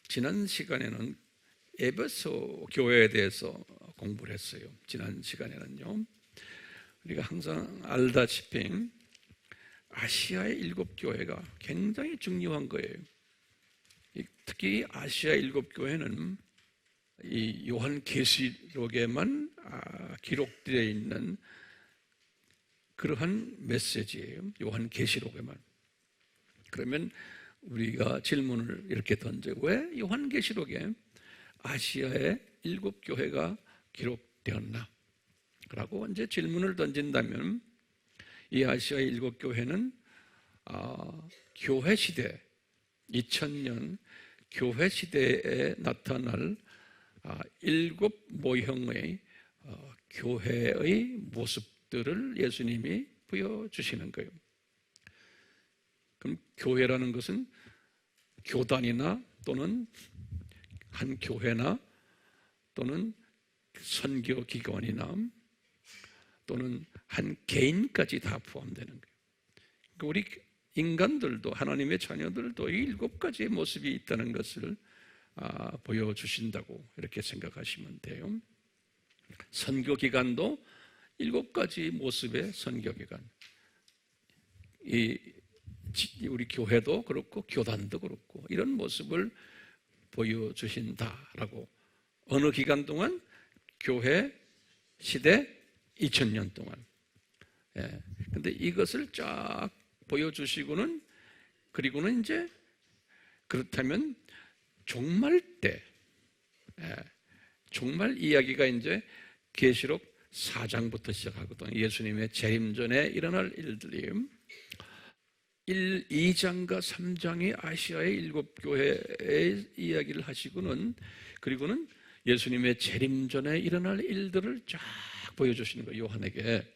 지난 시간에는 에베소 교회에 대해서 공부를 했어요. 지난 시간에는요. 우리가 항상 알다시피 아시아의 7교회가 굉장히 중요한 거예요. 특히 아시아 7교회는 이 요한계시록에만 기록되어 있는 그러한 메시지예요. 요한계시록에만. 그러면 우리가 질문을 이렇게 던져요. 왜 요한계시록에 아시아의 7교회가 기록되었나? 라고 이제 질문을 던진다면 이 아시아의 7교회는 교회 시대, 2000년 교회 시대에 나타날 7 모형의 교회의 모습들을 예수님이 보여주시는 거예요. 그럼 교회라는 것은 교단이나 또는 한 교회나 또는 선교기관이나 또는 한 개인까지 다 포함되는 거예요. 그러니까 우리 인간들도 하나님의 자녀들도 이 7가지의 모습이 있다는 것을 보여주신다고 이렇게 생각하시면 돼요. 선교기관도 7가지 모습의 선교기관. 우리 교회도 그렇고 교단도 그렇고 이런 모습을 보여주신다라고. 어느 기간 동안? 교회 시대 2000년 동안. 근데 이것을 쫙 보여주시고는, 그리고는 이제 그렇다면 종말 때, 종말 이야기가 이제 계시록 4장부터 시작하거든요. 예수님의 재림 전에 일어날 일들이에요. 2장과 3장이 아시아의 7교회의 이야기를 하시고는, 그리고는 예수님의 재림 전에 일어날 일들을 쫙 보여주시는 거예요, 요한에게.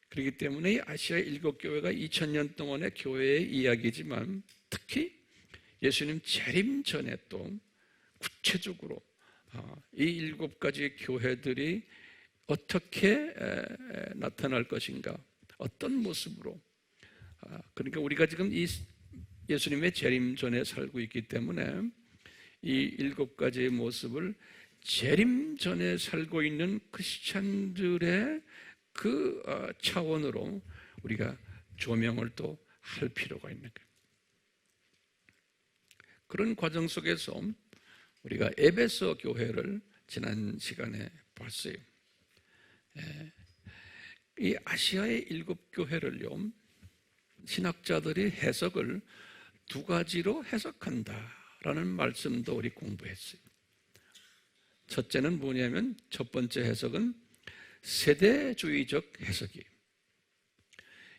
그렇기 때문에 아시아의 7교회가 2000년 동안의 교회의 이야기지만 특히 예수님 재림 전에 또 구체적으로 이 7가지 교회들이 어떻게 나타날 것인가, 어떤 모습으로. 그러니까 우리가 지금 이 예수님의 재림 전에 살고 있기 때문에 이 7가지의 모습을 재림 전에 살고 있는 크리스찬들의 그 차원으로 우리가 조명을 또 할 필요가 있는 거예요. 그런 과정 속에서 우리가 에베소 교회를 지난 시간에 봤어요. 이 아시아의 7교회를요, 신학자들이 해석을 2가지로 해석한다라는 말씀도 우리 공부했어요. 첫째는 뭐냐면, 첫 번째 해석은 세대주의적 해석이에요.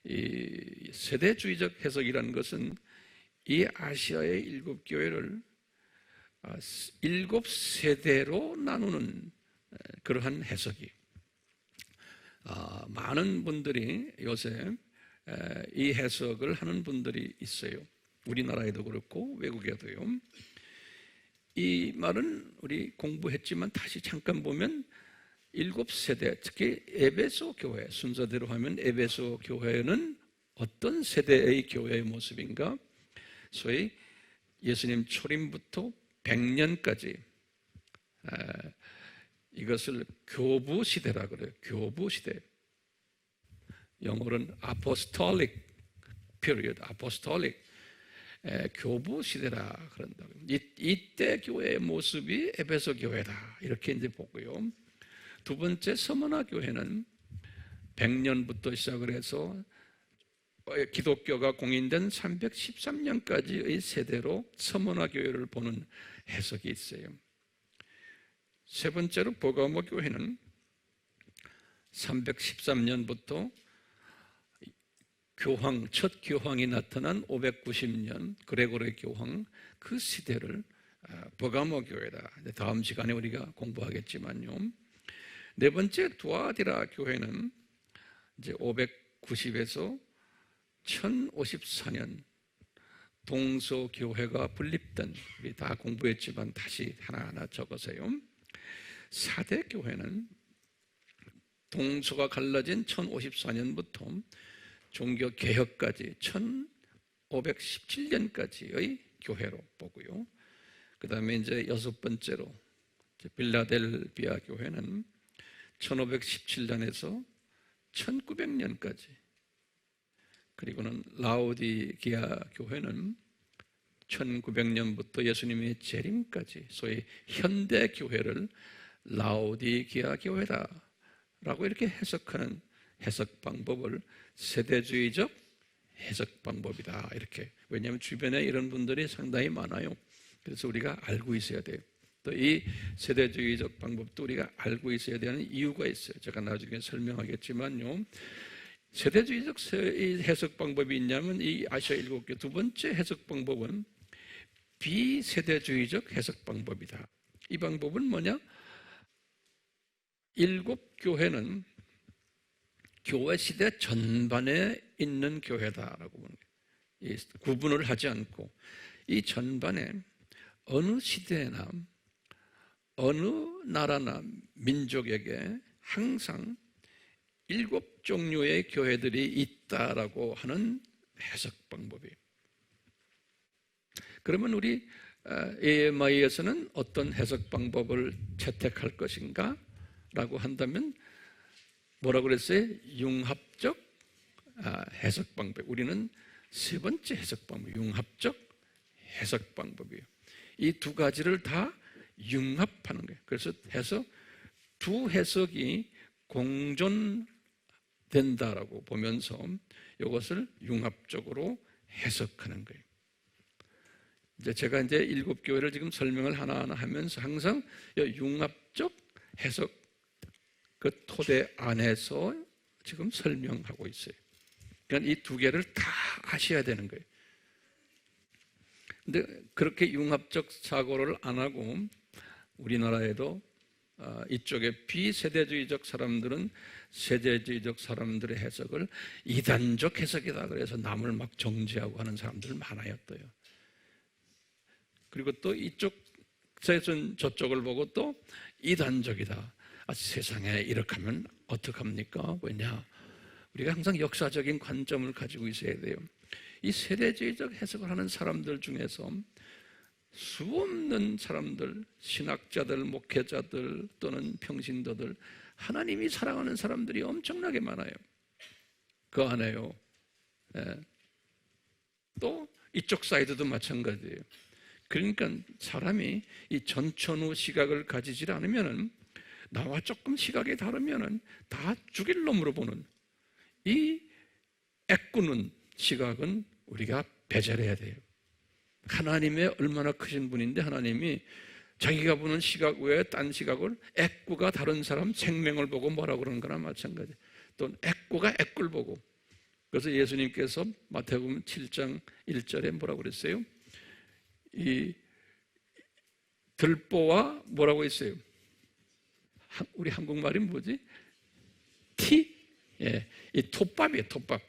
이 세대주의적 해석이라는 것은 이 아시아의 7교회를 7세대로 나누는 그러한 해석이에요. 많은 분들이 요새 이 해석을 하는 분들이 있어요. 우리나라에도 그렇고 외국에도요. 이 말은 우리 공부했지만 다시 잠깐 보면 7세대, 특히 에베소 교회, 순서대로 하면 에베소 교회는 어떤 세대의 교회의 모습인가? 소위 예수님 초림부터 100년까지 이것을 교부 시대라 그래요. 교부 시대. 영어로는 apostolic period, apostolic 교부 시대라 그런다고. 이때 교회의 모습이 에베소 교회다, 이렇게 이제 보고요. 두 번째, 서머나 교회는 100년부터 시작을 해서 기독교가 공인된 313년까지의 세대로 서머나 교회를 보는 해석이 있어요. 세 번째로 버가모 교회는 313년부터 교황, 첫 교황이 나타난 590년 그레고리 교황, 그 시대를 버가모 교회다. 다음 시간에 우리가 공부하겠지만요. 네 번째, 두아디라 교회는 이제 590에서 1054년 동서교회가 분립된, 우리 다 공부했지만 다시 하나하나 적으세요. 4대 교회는 동서가 갈라진 1054년부터 종교개혁까지 1517년까지의 교회로 보고요. 그 다음에 이제 여섯 번째로 빌라델비아 교회는 1517년에서 1900년까지, 그리고는 라오디게아 교회는 1900년부터 예수님의 재림까지, 소위 현대 교회를 라오디게아 교회다라고 이렇게 해석하는 해석 방법을 세대주의적 해석 방법이다, 이렇게. 왜냐하면 주변에 이런 분들이 상당히 많아요. 그래서 우리가 알고 있어야 돼요. 또 이 세대주의적 방법도 우리가 알고 있어야 되는 이유가 있어요. 제가 나중에 설명하겠지만요, 세대주의적 해석 방법이 있냐면 이 아시아 7개, 두 번째 해석 방법은 비세대주의적 해석 방법이다. 이 방법은 뭐냐? 7교회는 교회 시대 전반에 있는 교회다라고 보는 거예요. 구분을 하지 않고 이 전반에 어느 시대나 어느 나라나 민족에게 항상 7종류의 교회들이 있다라고 하는 해석 방법이에요. 그러면 우리 AMI에서는 어떤 해석 방법을 채택할 것인가? 라고 한다면 뭐라고 그랬어요? 융합적 해석 방법. 우리는 세 번째 해석 방법, 융합적 해석 방법이에요. 이 두 가지를 다 융합하는 거예요. 그래서 두 해석이 공존된다라고 보면서 이것을 융합적으로 해석하는 거예요. 제가 이제 7교회를 지금 설명을 하나하나 하면서 항상 융합적 해석 그 토대 안에서 지금 설명하고 있어요. 그러니까 이 두 개를 다 아셔야 되는 거예요. 근데 그렇게 융합적 사고를 안 하고 우리나라에도 이쪽에 비세대주의적 사람들은 세대주의적 사람들의 해석을 이단적 해석이다 그래서 남을 막 정죄하고 하는 사람들 많아요. 또요. 그리고 또 이쪽에서는 저쪽을 보고 또 이단적이다. 세상에 이렇게 하면 어떡합니까? 왜냐? 우리가 항상 역사적인 관점을 가지고 있어야 돼요. 이 세대주의적 해석을 하는 사람들 중에서 수없는 사람들, 신학자들, 목회자들 또는 평신도들, 하나님이 사랑하는 사람들이 엄청나게 많아요. 그 안에요. 또 이쪽 사이드도 마찬가지예요. 그러니까 사람이 이 전천후 시각을 가지질 않으면은, 나와 조금 시각이 다르면은 다 죽일 놈으로 보는 이 애꾸는 시각은 우리가 배제해야 돼요. 하나님의 얼마나 크신 분인데 하나님이 자기가 보는 시각 외에 딴 시각을, 애꾸가 다른 사람 생명을 보고 뭐라고 그러는 거나 마찬가지. 또 애꾸가 애꾸를 보고. 그래서 예수님께서 마태복음 7장 1절에 뭐라고 그랬어요? 이 들보와 뭐라고 했어요? 우리 한국말이 뭐지? 이 톱밥이에요. 톱밥.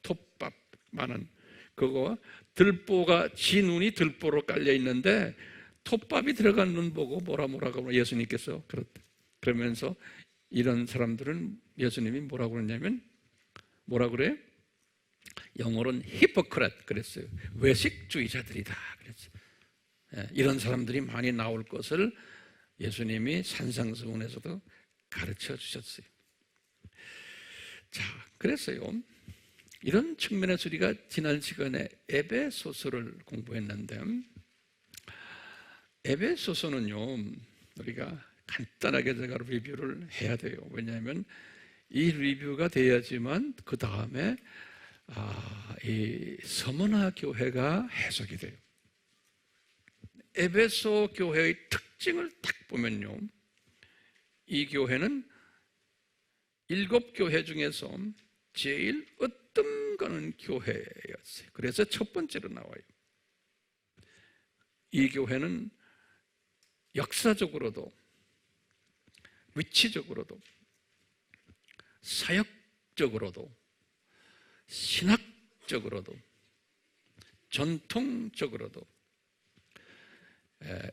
톱밥 많은 그거와 들보가, 지 눈이 들보로 깔려 있는데 톱밥이 들어간 눈 보고 뭐라고 예수님께서 그러면서 이런 사람들은 예수님이 뭐라고 그러냐면 뭐라 그래요? 영어로는 히포크렛 그랬어요. 외식주의자들이다 그랬어요. 이런 사람들이 많이 나올 것을 예수님이 산상수훈에서도 가르쳐 주셨어요. 자, 그랬어요. 이런 측면에서 우리가 지난 시간에 에베소서를 공부했는데, 에베소서는요, 우리가 간단하게 제가 리뷰를 해야 돼요. 왜냐하면 이 리뷰가 돼야지만 그 다음에 이 서머나 교회가 해석이 돼요. 에베소 교회의 특징을 딱 보면요, 이 교회는 7교회 중에서 제일 으뜸 가는 교회였어요. 그래서 첫 번째로 나와요. 이 교회는 역사적으로도 위치적으로도 사역적으로도 신학적으로도 전통적으로도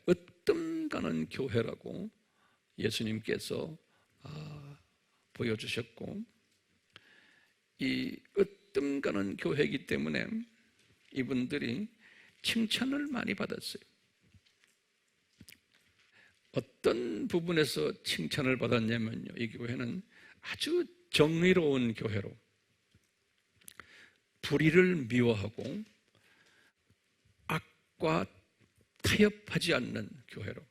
으뜸 가는 교회라고 예수님께서 보여주셨고, 이 으뜸 가는 교회이기 때문에 이분들이 칭찬을 많이 받았어요. 어떤 부분에서 칭찬을 받았냐면요, 이 교회는 아주 정의로운 교회로, 불의를 미워하고 악과 타협하지 않는 교회로,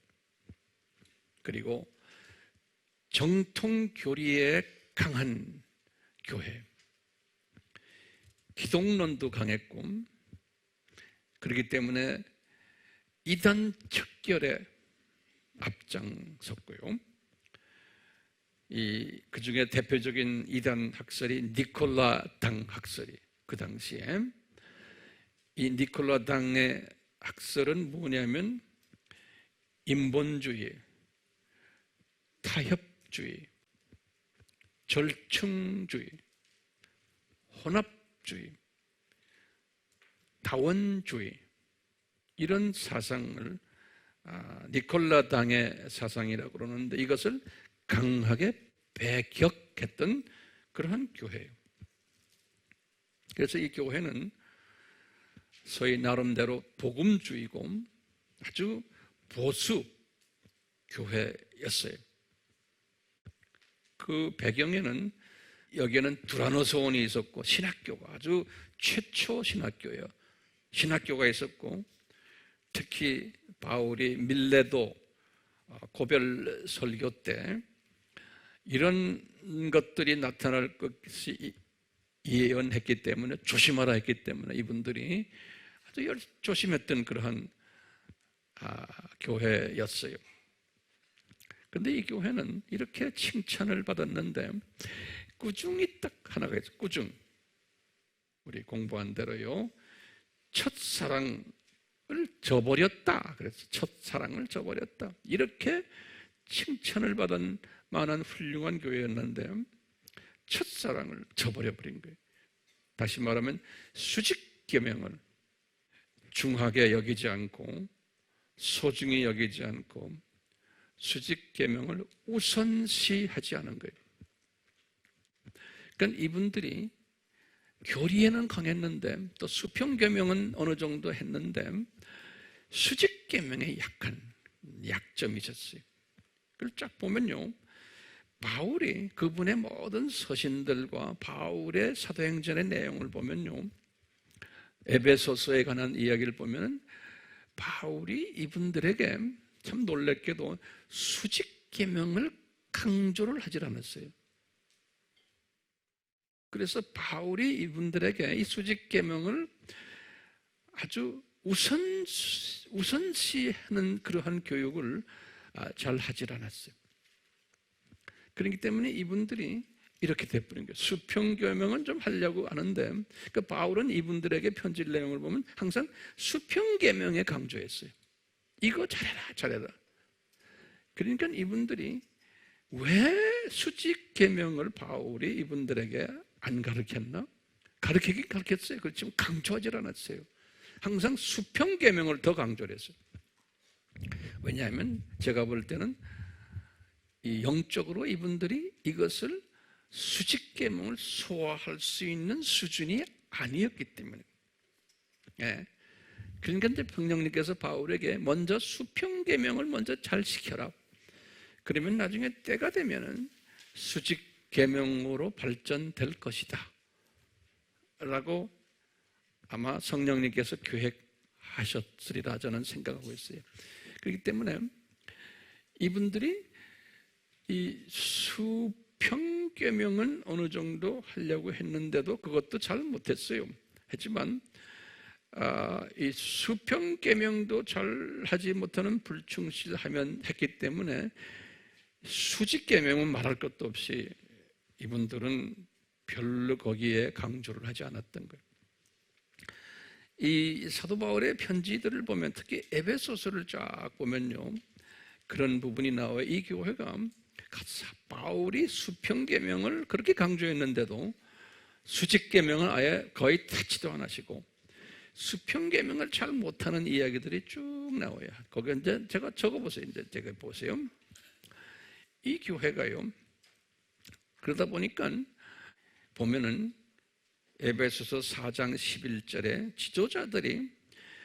그리고 정통 교리에 강한 교회, 기독론도 강했고, 그렇기 때문에 이단 척결에 앞장섰고요. 그 중에 대표적인 이단 학설이 니콜라 당 학설이, 그 당시에 이 니콜라 당의 학설은 뭐냐면 인본주의, 타협주의, 절충주의, 혼합주의, 다원주의, 이런 사상을 니콜라 당의 사상이라고 그러는데, 이것을 강하게 배격했던 그러한 교회예요. 그래서 이 교회는 소위 나름대로 복음주의고 아주 보수 교회였어요. 그 배경에는 여기에는 두라노소원이 있었고, 신학교가 아주 최초 신학교예요. 신학교가 있었고, 특히 바울이 밀레도 고별 설교 때 이런 것들이 나타날 것이 예언했기 때문에, 조심하라 했기 때문에 이분들이 아주 조심했던 그러한 교회였어요. 그런데 이 교회는 이렇게 칭찬을 받았는데 꾸중이 딱 하나가 있어요. 꾸중. 우리 공부한 대로요, 첫사랑을 저버렸다. 그래서 첫사랑을 저버렸다. 이렇게 칭찬을 받은 만한 훌륭한 교회였는데 첫사랑을 저버려버린 거예요. 다시 말하면 수직계명을 중하게 여기지 않고, 소중히 여기지 않고, 수직계명을 우선시하지 않은 거예요. 그러니까 이분들이 교리에는 강했는데, 또 수평계명은 어느 정도 했는데 수직계명에 약한 약점이 있었어요. 그걸 쫙 보면요, 바울이 그분의 모든 서신들과 바울의 사도행전의 내용을 보면요, 에베소서에 관한 이야기를 보면 바울이 이분들에게 참 놀랍게도 수직계명을 강조를 하질 않았어요. 그래서 바울이 이분들에게 이 수직계명을 아주 우선시하는 그러한 교육을 잘 하질 않았어요. 그렇기 때문에 이분들이 이렇게 돼버린 거예요. 수평계명은 좀 하려고 하는데, 그러니까 바울은 이분들에게 편지 내용을 보면 항상 수평계명에 강조했어요. 이거 잘해라, 잘해라. 그러니까 이분들이 왜 수직계명을 바울이 이분들에게 안 가르쳤나? 가르치긴 가르쳤어요. 그렇지만 강조하지 않았어요. 항상 수평계명을 더 강조를 했어요. 왜냐하면 제가 볼 때는 이 영적으로 이분들이 이것을 수직계명을 소화할 수 있는 수준이 아니었기 때문에. 예. 그러니까 이제 성령님께서 바울에게 먼저 수평계명을 먼저 잘 시켜라. 그러면 나중에 때가 되면은 수직계명으로 발전될 것이다 라고 아마 성령님께서 계획하셨으리라 저는 생각하고 있어요. 그렇기 때문에 이분들이 이 수평계명은 어느 정도 하려고 했는데도 그것도 잘 못했어요. 했지만 이 수평계명도 잘 하지 못하는 불충실하면 했기 때문에 수직계명은 말할 것도 없이 이분들은 별로 거기에 강조를 하지 않았던 거예요. 이 사도 바울의 편지들을 보면, 특히 에베소서를 쫙 보면요, 그런 부분이 나와요. 이 교회가 바울이 수평계명을 그렇게 강조했는데도 수직계명을 아예 거의 찾지도 않으시고 수평계명을 잘 못하는 이야기들이 쭉 나와요. 거기 이제 제가 적어보세요. 이제 제가 보세요. 이 교회가요, 그러다 보니까 보면은 에베소서 4장 11절에 지도자들이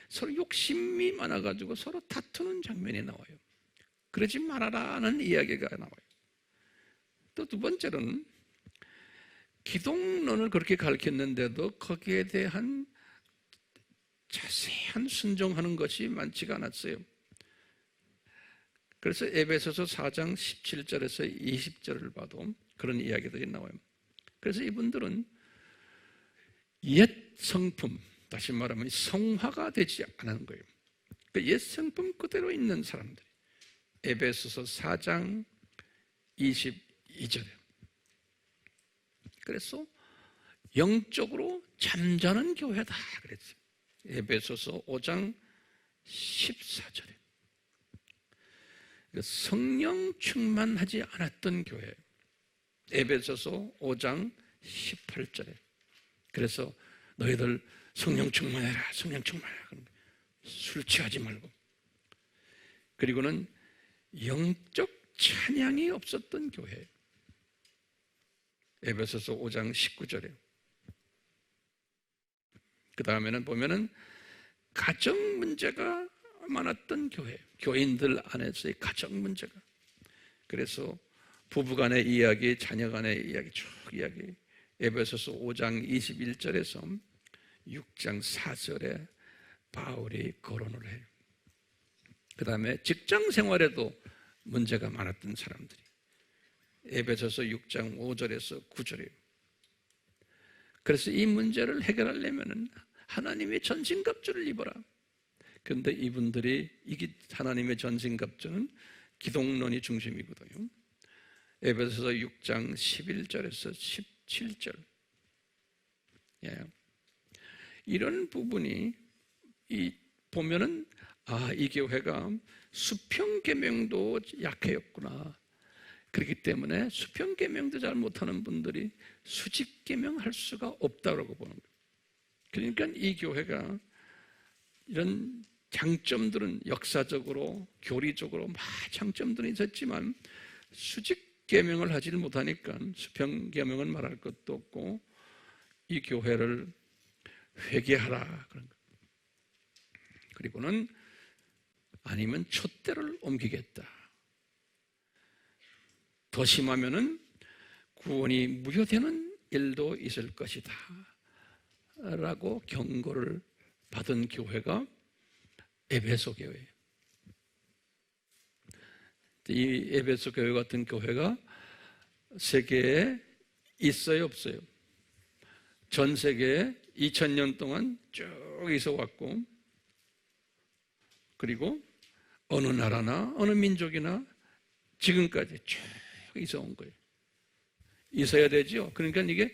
서로 욕심이 많아가지고 서로 다투는 장면이 나와요. 그러지 말아라는 이야기가 나와요. 또 두 번째로는 기독론을 그렇게 가르쳤는데도 거기에 대한 자세한 순종하는 것이 많지가 않았어요. 그래서 에베소서 4장 17절에서 20절을 봐도 그런 이야기들이 나와요. 그래서 이분들은 옛 성품, 다시 말하면 성화가 되지 않은 거예요. 그 옛 성품 그대로 있는 사람들이 에베소서 4장 22절에 그래서 영적으로 잠자는 교회다 그랬어요. 에베소서 5장 14절에 성령 충만하지 않았던 교회 에베소서 5장 18절에 그래서 너희들 성령 충만해라, 성령 충만해라. 술 취하지 말고. 그리고는 영적 찬양이 없었던 교회 에베소서 5장 19절에 그 다음에는 보면은 가정 문제가 많았던 교회, 교인들 안에서의 가정 문제가. 그래서 부부간의 이야기, 자녀간의 이야기 쭉 이야기. 에베소서 5장 21절에서 6장 4절에 바울이 거론을 해요. 그 다음에 직장 생활에도 문제가 많았던 사람들이 에베소서 6장 5절에서 9절이에요. 그래서 이 문제를 해결하려면 하나님의 전신갑주를 입어라. 그런데 이분들이 이게 하나님의 전신갑주는 기독론이 중심이거든요. 에베소서 6장 11절에서 17절. 예. 이런 부분이 보면은 이 교회가 수평계명도 약해였구나. 그렇기 때문에 수평계명도 잘 못하는 분들이 수직계명 할 수가 없다고 보는 거예요. 그러니까 이 교회가 이런 장점들은 역사적으로 교리적으로 막 장점들이 있었지만 수직계명을 하지 못하니까 수평계명은 말할 것도 없고 이 교회를 회개하라 그런 거. 그리고는 아니면 촛대를 옮기겠다. 더 심하면은 구원이 무효되는 일도 있을 것이다 라고 경고를 받은 교회가 에베소 교회예요. 이 에베소 교회 같은 교회가 세계에 있어요, 없어요? 전 세계에 2000년 동안 쭉 있어 왔고, 그리고 어느 나라나 어느 민족이나 지금까지 쭉 있어 온 거예요. 있어야 되죠. 그러니까 이게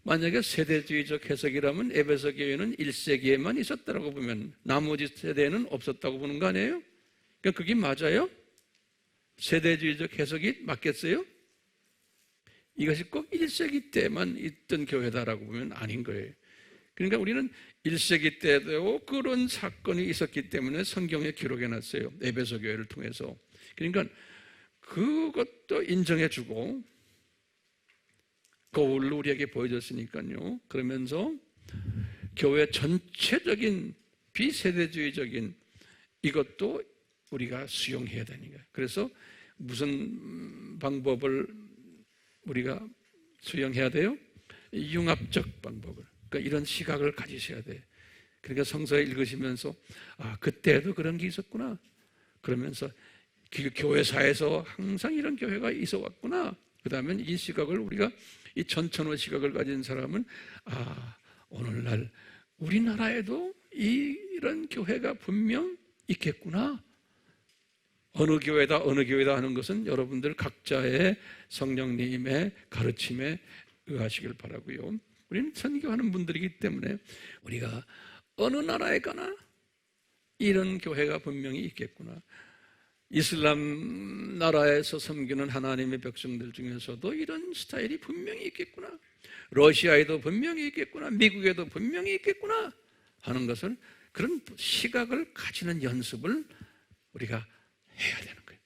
만약에 세대주의적 해석이라면 에베소 교회는 1세기에만 있었다고 보면 나머지 세대는 없었다고 보는 거 아니에요? 그러니까 그게 맞아요? 세대주의적 해석이 맞겠어요? 이것이 꼭 1세기 때만 있던 교회다라고 보면 아닌 거예요. 그러니까 우리는 1세기 때도 그런 사건이 있었기 때문에 성경에 기록해놨어요. 에베소 교회를 통해서. 그러니까 그것도 인정해주고 거울로 우리에게 보여줬으니까요. 그러면서 교회 전체적인 비세대주의적인 이것도 우리가 수용해야 되는 거예요. 그래서 무슨 방법을 우리가 수용해야 돼요? 융합적 방법을. 그러니까 이런 시각을 가지셔야 돼요. 그러니까 성서에 읽으시면서 그때도 그런 게 있었구나. 그러면서 교회사에서 항상 이런 교회가 있어 왔구나. 그 다음에 이 시각을 우리가 이 전천후 시각을 가진 사람은 오늘날 우리나라에도 이런 교회가 분명 있겠구나. 어느 교회다 하는 것은 여러분들 각자의 성령님의 가르침에 의하시길 바라고요. 우리는 선교하는 분들이기 때문에 우리가 어느 나라에 가나 이런 교회가 분명히 있겠구나. 이슬람 나라에서 섬기는 하나님의 백성들 중에서도 이런 스타일이 분명히 있겠구나. 러시아에도 분명히 있겠구나. 미국에도 분명히 있겠구나 하는 것을 그런 시각을 가지는 연습을 우리가 해야 되는 거예요.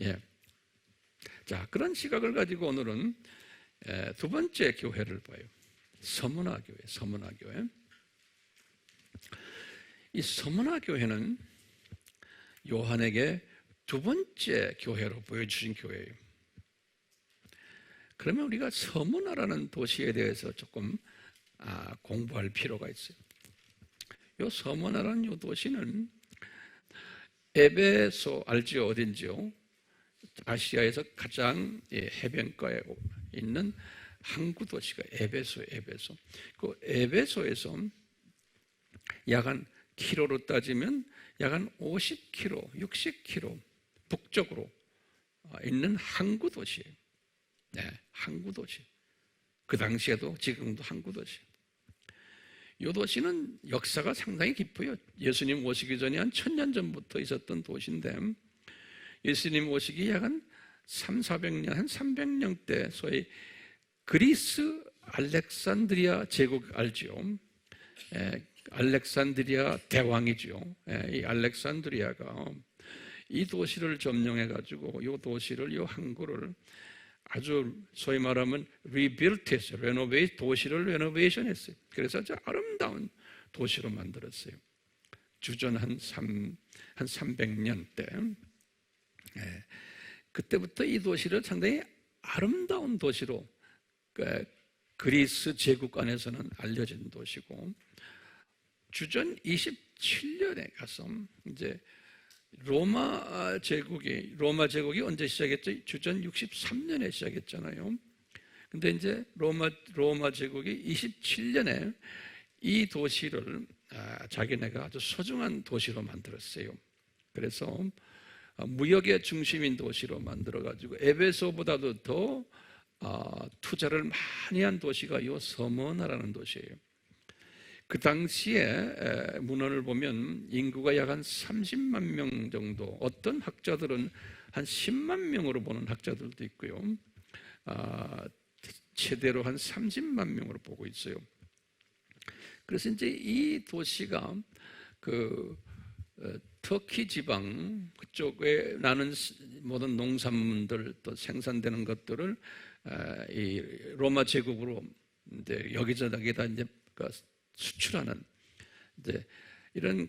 예. 자, 그런 시각을 가지고 오늘은 두 번째 교회를 봐요. 서문화 교회. 이 서문화 교회는 요한에게 두 번째 교회로 보여주신 교회예요. 그러면 우리가 서머나라는 도시에 대해서 조금 공부할 필요가 있어요. 이 서머나라는 이 도시는 에베소 알지요? 어딘지요? 아시아에서 가장 해변가에 있는 항구 도시가 에베소. 그 에베소에서 약 한 킬로로 따지면 약 한 50km, 60km 북쪽으로 있는 항구 도시예요. 네, 항구 도시. 그 당시에도 지금도 항구 도시. 이 도시는 역사가 상당히 깊어요. 예수님 오시기 전에 한 1000년 전부터 있었던 도시인데, 예수님 오시기 약 한 300~400년, 한 300년 때 소위 그리스 알렉산드리아 제국 알지요? 알렉산드리아 대왕이죠. 이 알렉산드리아가 이 도시를 점령해가지고 이 도시를, 이 항구를 아주 소위 말하면 리빌트 했어요. 도시를 레노베이션 했어요. 그래서 아주 아름다운 도시로 만들었어요. 주전 한 300년 때. 그때부터 이 도시를 상당히 아름다운 도시로 그리스 제국 안에서는 알려진 도시고, 주전 27년에 가서 이제 로마 제국이 언제 시작했죠? 주전 63년에 시작했잖아요. 근데 이제 로마 제국이 27년에 이 도시를 자기네가 아주 소중한 도시로 만들었어요. 그래서 무역의 중심인 도시로 만들어가지고 에베소보다도 더 투자를 많이 한 도시가 이 서머나라는 도시예요. 그 당시에 문헌을 보면 인구가 약 한 30만 명 정도, 어떤 학자들은 한 10만 명으로 보는 학자들도 있고요. 최대로 한 30만 명으로 보고 있어요. 그래서 이제 이 도시가 터키 지방 그쪽에 나는 모든 농산물들 또 생산되는 것들을 이 로마 제국으로 이제 여기저기다 이제 수출하는 이제 이런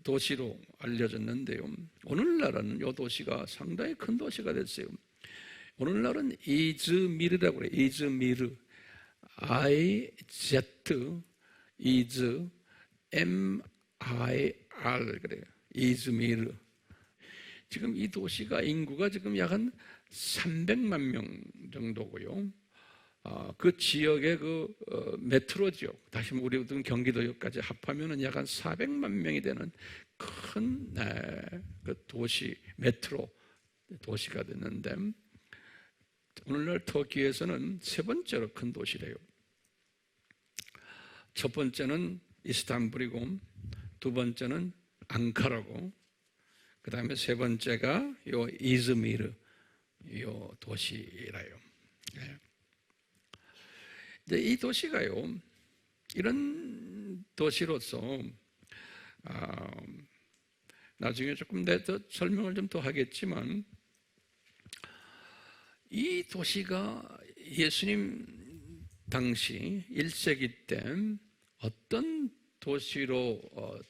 도시로 알려졌는데요. 오늘날은 이 도시가 상당히 큰 도시가 됐어요. 오늘날은 이즈미르라고 그래요. 이즈미르. IZMIR 그래요. 이즈미르. 지금 이 도시가 인구가 지금 약 한 300만 명 정도고요. 그 지역의 메트로 지역, 다시 우리 경기도역까지 합하면은 약 한 400만 명이 되는 큰 도시, 메트로 도시가 됐는데, 오늘날 터키에서는 세 번째로 큰 도시래요. 첫 번째는 이스탄불이고, 두 번째는 앙카라고, 그 다음에 세 번째가 요 이즈미르 요 도시라요. 이 도시가요, 이런 도시로서 나중에 조금 더 설명을 좀 더 하겠지만, 이 도시가 예수님 당시 1세기 때 어떤 도시로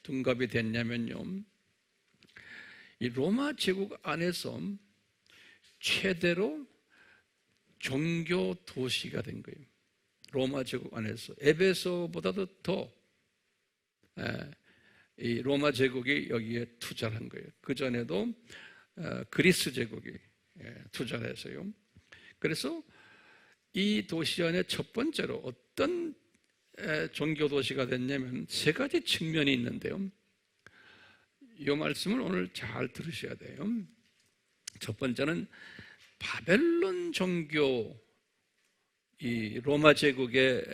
둔갑이 됐냐면요, 이 로마 제국 안에서 최대로 종교 도시가 된 거예요. 로마 제국 안에서 에베소보다도 더 이 로마 제국이 여기에 투자를 한 거예요. 그 전에도 그리스 제국이 투자를 해서요. 그래서 이 도시 안에 첫 번째로 어떤 종교 도시가 됐냐면 세 가지 측면이 있는데요. 이 말씀을 오늘 잘 들으셔야 돼요. 첫 번째는 바벨론 종교, 이 로마 제국의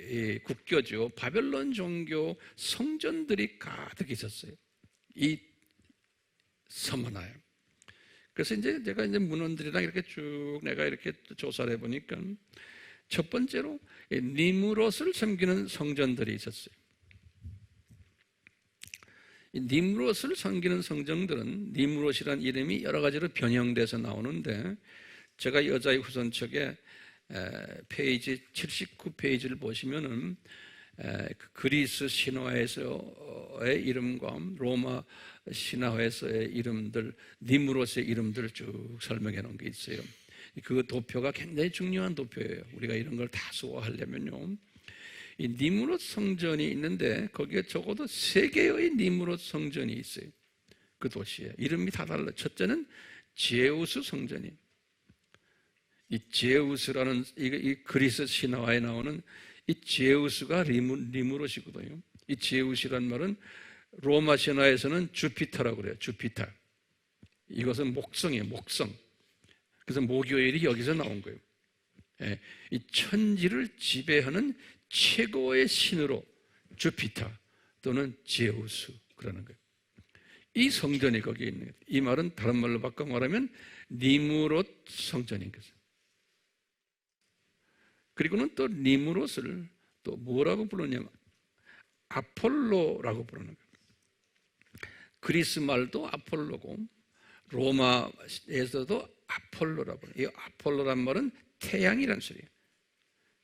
이 국교죠. 바벨론 종교 성전들이 가득 있었어요. 이 서머나에. 그래서 이제 제가 문헌들이랑 이렇게 쭉 내가 이렇게 조사를 해보니까 첫 번째로 니므롯을 섬기는 성전들이 있었어요. 이 니므롯을 섬기는 성전들은 니므롯이라는 이름이 여러 가지로 변형돼서 나오는데, 제가 여자의 후손책에 페이지 79페이지를 보시면은 그 그리스 신화에서의 이름과 로마 신화에서의 이름들, 니무롯의 이름들을 쭉 설명해 놓은 게 있어요. 그 도표가 굉장히 중요한 도표예요. 우리가 이런 걸 다 소화하려면요. 이 니무롯 성전이 있는데 거기에 적어도 3개의 니무롯 성전이 있어요. 그 도시에 이름이 다 달라. 첫째는 제우스 성전이. 이 제우스라는 이 그리스 신화에 나오는 이 제우스가 니무롯이거든요. 이 제우스란 말은 로마 신화에서는 주피터라고 그래요. 주피터. 이것은 목성이에요. 목성. 그래서 목요일이 여기서 나온 거예요. 예, 이 천지를 지배하는 최고의 신으로 주피터 또는 제우스 그러는 거예요. 이 성전이 거기에 있는 거예요. 이 말은 다른 말로 바꿔 말하면 니무롯 성전인 거죠. 그리고는 또 니무롯을 또 뭐라고 부르냐면 아폴로라고 부르는 거예요. 그리스 말도 아폴로고 로마에서도 아폴로라고 부르는 거예요. 이 아폴로란 말은 태양이란 소리예요.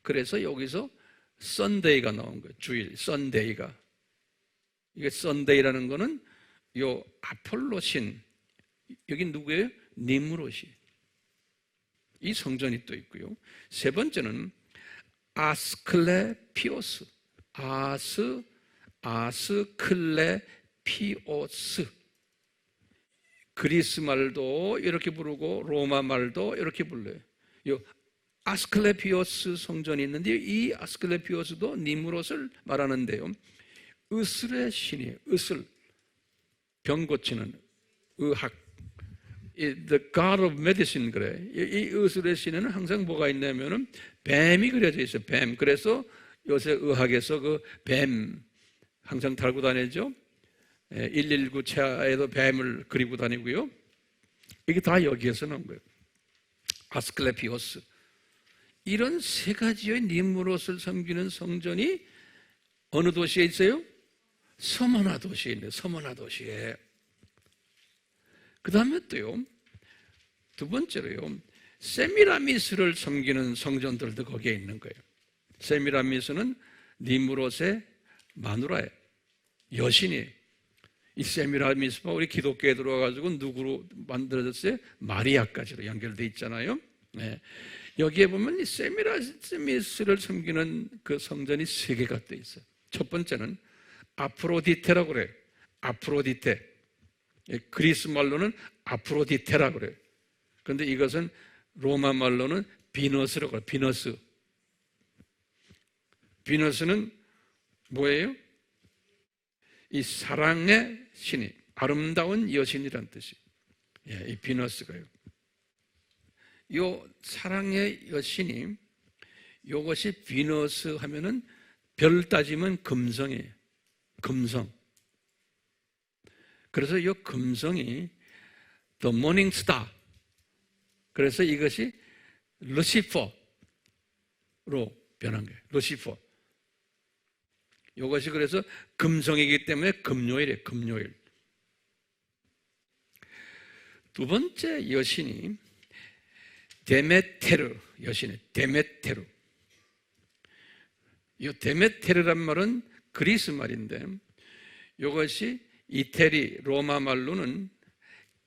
그래서 여기서 썬데이가 나온 거예요. 주일, 썬데이가. 이게 썬데이라는 거는 요 아폴로 신, 여기 누구예요? 니무롯이. 이 성전이 또 있고요. 세 번째는 아스클레피오스. 아스클레피오스. 그리스 말도 이렇게 부르고 로마 말도 이렇게 불러요. 요 아스클레피오스 성전이 있는데 이 아스클레피오스도 니무롯을 말하는데요. 의술의 신이에요. 의술. 병 고치는 의학. The God of Medicine 그래. 이 의술의 신에는 항상 뭐가 있냐면은 뱀이 그려져 있어요. 뱀. 그래서 요새 의학에서 그 뱀 항상 달고 다니죠. 119 차에도 뱀을 그리고 다니고요. 이게 다 여기에서 나온 거예요. 아스클레피오스. 이런 3가지의 니무롯을 섬기는 성전이 어느 도시에 있어요? 서머나 도시에 있네요. 서머나 도시에. 그 다음에 또요, 두 번째로요, 세미라미스를 섬기는 성전들도 거기에 있는 거예요. 세미라미스는 니무롯의 마누라예요. 여신이에요. 이 세미라미스가 우리 기독교에 들어와가지고 누구로 만들어졌어요? 마리아까지로 연결되어 있잖아요. 네. 여기에 보면 이 세미라미스를 섬기는 그 성전이 3개가 또 있어요. 첫 번째는 아프로디테라고 그래요. 아프로디테. 그리스 말로는 아프로디테라고 그래요. 그런데 이것은 로마 말로는 비너스라고 해요. 비너스. 비너스는 뭐예요? 이 사랑의 신이, 아름다운 여신이란 뜻이에요. 이 비너스가요. 이 사랑의 여신이, 이것이 비너스 하면은 별 따지면 금성이에요. 금성. 그래서 이 금성이 The Morning Star. 그래서 이것이 루시퍼로 변한 거예요. 루시퍼. 이것이 그래서 금성이기 때문에 금요일이에요. 금요일. 두 번째 여신이 데메테르 여신이에요. 데메테르. 이 데메테르란 말은 그리스 말인데 이것이 이태리 로마 말로는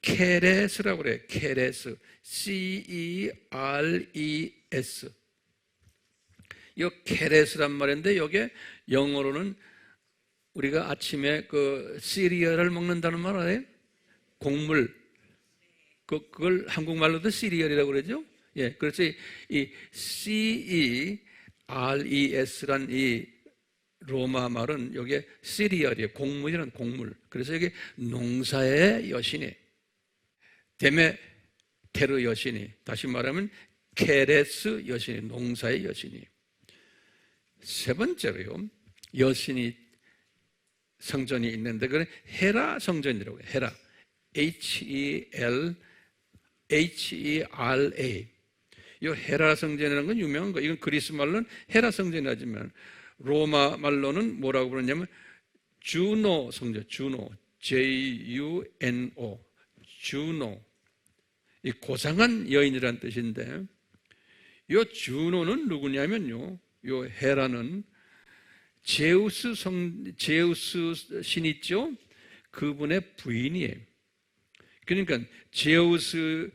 케레스라고 그래요. 케레스. C-E-R-E-S. 이 케레스란 말인데 이게 영어로는 우리가 아침에 그 시리얼을 먹는다는 말 알아요? 곡물. 그걸 한국말로도 시리얼이라고 그러죠? 예. 그래서 이 C-E-R-E-S란 이 로마 말은 여기에 시리얼이에요. 곡물이란 곡물. 그래서 이게 농사의 여신이, 데메테르 여신이, 다시 말하면 케레스 여신이, 농사의 여신이. 세 번째로요, 여신이 성전이 있는데 그건 헤라 성전이라고 해요. 헤라. H-E-R-A. 이 헤라 성전이라는 건 유명한 거. 이건 그리스 말로는 헤라 성전이라지만 로마 말로는 뭐라고 부르냐면 주노 성전, 주노, J-U-N-O, 주노. 이 고상한 여인이라는 뜻인데, 이 주노는 누구냐면요, 이 헤라는 제우스 신 있죠? 그분의 부인이에요. 그러니까 제우스의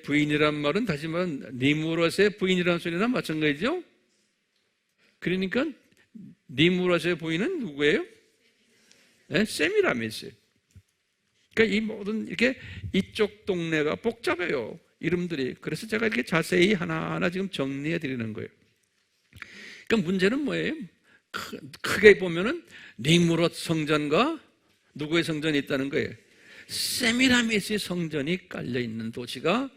부인이란 말은 다시 말하면 니무롯의 부인이라는 소리나 마찬가지죠? 그러니까 니무롯의 부인은 누구예요? 네, 세미라미스예요. 그러니까 이 모든 이렇게 이쪽 동네가 복잡해요. 이름들이. 그래서 제가 이렇게 자세히 하나하나 지금 정리해 드리는 거예요. 그러니까 문제는 뭐예요? 크게 보면은 니무롯 성전과 누구의 성전이 있다는 거예요? 세미라미스의 성전이 깔려 있는 도시가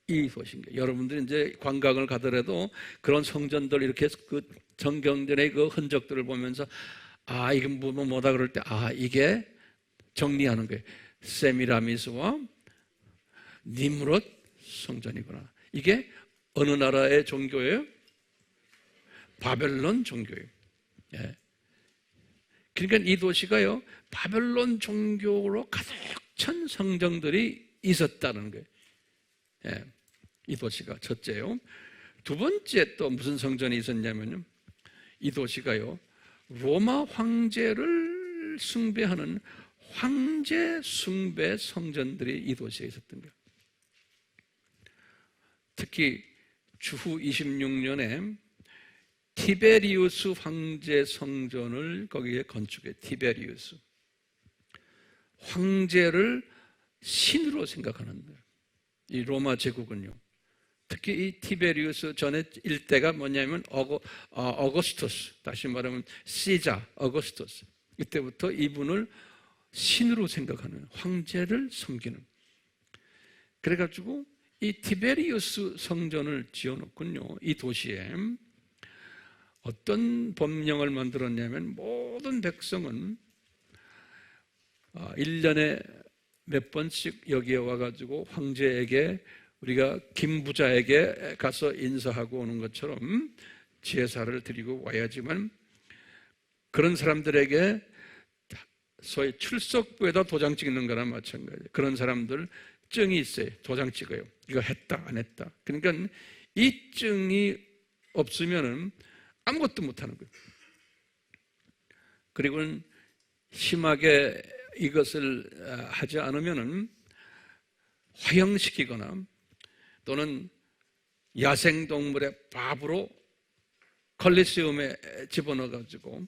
이 도시인 거예요. 여러분들이 이제 관광을 가더라도 그런 성전들 이렇게 그 정경전의 그 흔적들을 보면서 이게 뭐다 그럴 때 이게 정리하는 거예요. 세미라미스와 니무롯 성전이구나. 이게 어느 나라의 종교예요? 바벨론 종교예요. 예. 그러니까 이 도시가요, 바벨론 종교로 가득 찬 성전들이 있었다는 거예요. 예. 이 도시가 첫째요. 두 번째 또 무슨 성전이 있었냐면요, 이 도시가요, 로마 황제를 숭배하는 황제 숭배 성전들이 이 도시에 있었던 거예요. 특히 주후 26년에 티베리우스 황제 성전을 거기에 건축해. 티베리우스 황제를 신으로 생각하는 거예요. 이 로마 제국은요. 특히 이 티베리우스 전에 일대가 뭐냐면 어거스토스, 다시 말하면 시자 어거스토스. 이때부터 이분을 신으로 생각하는, 황제를 섬기는. 그래가지고 이 티베리우스 성전을 지어놓군요. 이 도시에 어떤 법령을 만들었냐면 모든 백성은 1년에 몇 번씩 여기에 와가지고 황제에게, 우리가 김부자에게 가서 인사하고 오는 것처럼 제사를 드리고 와야지만, 그런 사람들에게 소위 출석부에다 도장 찍는 거나 마찬가지예요. 그런 사람들 증이 있어요. 도장 찍어요. 이거 했다 안 했다. 그러니까 이 증이 없으면은 아무것도 못하는 거예요. 그리고 심하게 이것을 하지 않으면은 화형시키거나 또는 야생동물의 밥으로 콜리세움에 집어넣어가지고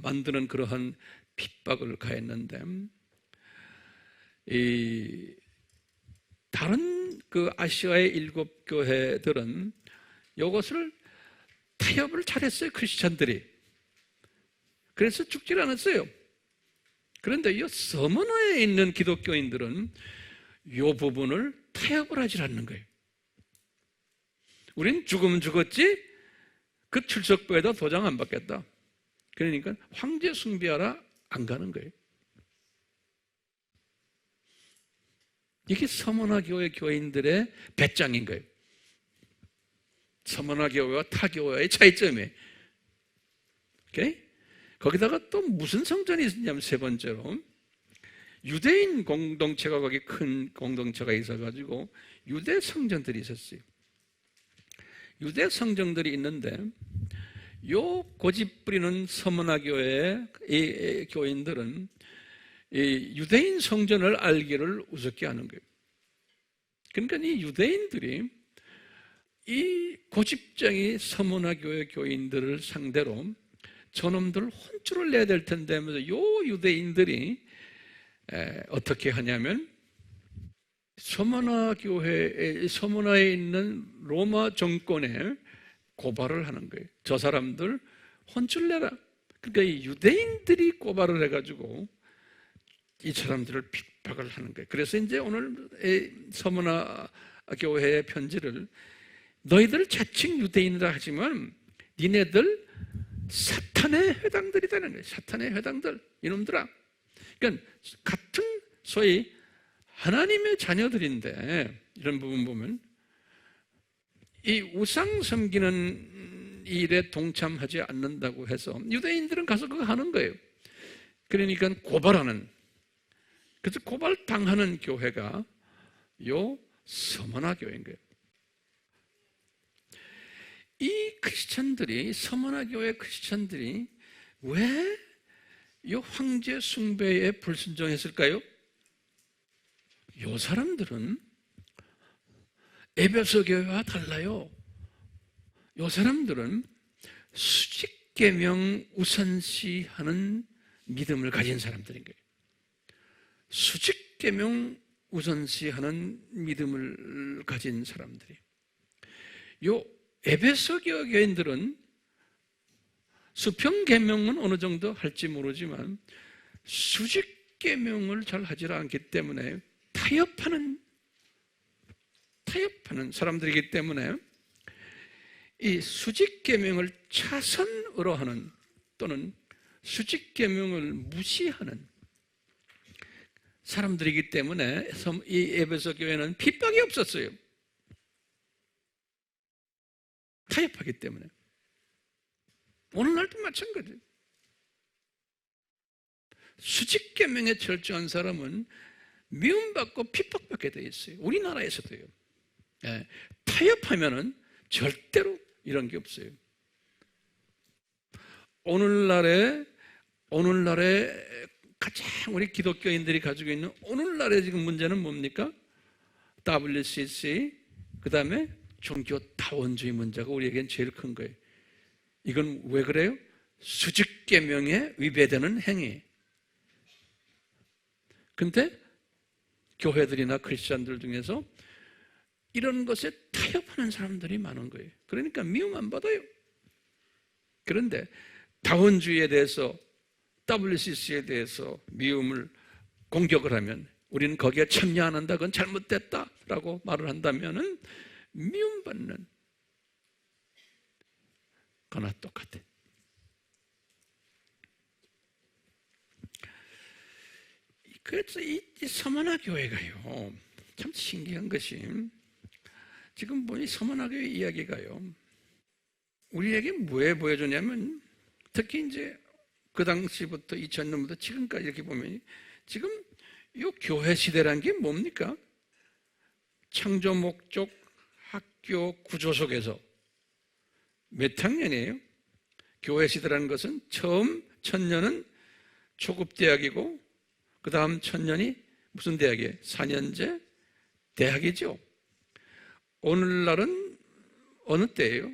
만드는 그러한 핍박을 가했는데, 이 다른 그 아시아의 7교회들은 이것을 타협을 잘했어요. 크리스찬들이. 그래서 죽질 않았어요. 그런데 이 서머너에 있는 기독교인들은 이 부분을 타협을 하질 않는 거예요. 우린 죽으면 죽었지 그 출석부에다 도장 안 받겠다. 그러니까 황제 숭배하러 안 가는 거예요. 이게 서머나 교회 교인들의 배짱인 거예요. 서머나 교회와 타 교회의 차이점이에요. 오케이? 거기다가 또 무슨 성전이 있었냐면, 세 번째로 유대인 공동체가, 거기 큰 공동체가 있어가지고 유대 성전들이 있었어요. 유대 성전들이 있는데, 요 고집 부리는 서머나 교회의 이 교인들은 이 유대인 성전을 알기를 우습게 하는 거예요. 그러니까 이 유대인들이 이 고집쟁이 서머나 교회 교인들을 상대로 저놈들 혼쭐을 내야 될 텐데 하면서 요 유대인들이 어떻게 하냐면, 서머나 교회에, 서머나에 있는 로마 정권에 고발을 하는 거예요. 저 사람들 혼쭐 내라. 그러니까 이 유대인들이 고발을 해가지고 이 사람들을 핍박을 하는 거예요. 그래서 이제 오늘 서머나 교회의 편지를, 너희들 자칭 유대인이라 하지만 니네들 사탄의 회당들이라는 거예요. 사탄의 회당들, 이놈들아. 그러니까 같은 소위 하나님의 자녀들인데, 이런 부분 보면 이 우상 섬기는 일에 동참하지 않는다고 해서 유대인들은 가서 그거 하는 거예요. 그러니까 고발하는, 그래서 고발당하는 교회가 요 서머나 교회인 거예요. 이 크리스찬들이, 서머나 교회 크리스찬들이 왜 이 황제 숭배에 불순종했을까요? 이 사람들은 에베소 교회와 달라요. 이 사람들은 수직계명 우선시하는 믿음을 가진 사람들인 거예요. 수직계명 우선시하는 믿음을 가진 사람들이. 요 에베소 교인들은 수평계명은 어느 정도 할지 모르지만 수직계명을 잘 하지 않기 때문에 타협하는 사람들이기 때문에 이 수직계명을 차선으로 하는 또는 수직계명을 무시하는 사람들이기 때문에 이 에베소 교회는 핍박이 없었어요. 타협하기 때문에. 오늘날도 마찬가지예요. 수직계명에 철저한 사람은 미움받고 핍박받게 되어 있어요. 우리나라에서도요. 예, 타협하면은 절대로 이런 게 없어요. 오늘날에 가장 우리 기독교인들이 가지고 있는 오늘날의 지금 문제는 뭡니까? WCC, 그 다음에 종교 다원주의 문제가 우리에겐 제일 큰 거예요. 이건 왜 그래요? 수직계명에 위배되는 행위. 근데 교회들이나 크리스찬들 중에서 이런 것에 타협하는 사람들이 많은 거예요. 그러니까 미움 안 받아요. 그런데 다원주의에 대해서, WCC에 대해서 미움을 공격을 하면, 우리는 거기에 참여 안 한다, 그건 잘못됐다라고 말을 한다면은 미움받는 거나 똑같아. 그래서 이 서머나 교회가요, 참 신기한 것이, 지금 보니 서머나 교회 이야기가요, 우리에게 뭐 보여주냐면, 특히 이제 그 당시부터 2000년부터 지금까지 이렇게 보면, 지금 이 교회 시대라는 게 뭡니까? 창조 목적 학교 구조 속에서 몇 학년이에요? 교회 시대라는 것은 처음 1000년은 초급대학이고 그 다음 1000년이 무슨 대학이에요? 4년제 대학이죠. 오늘날은 어느 때예요?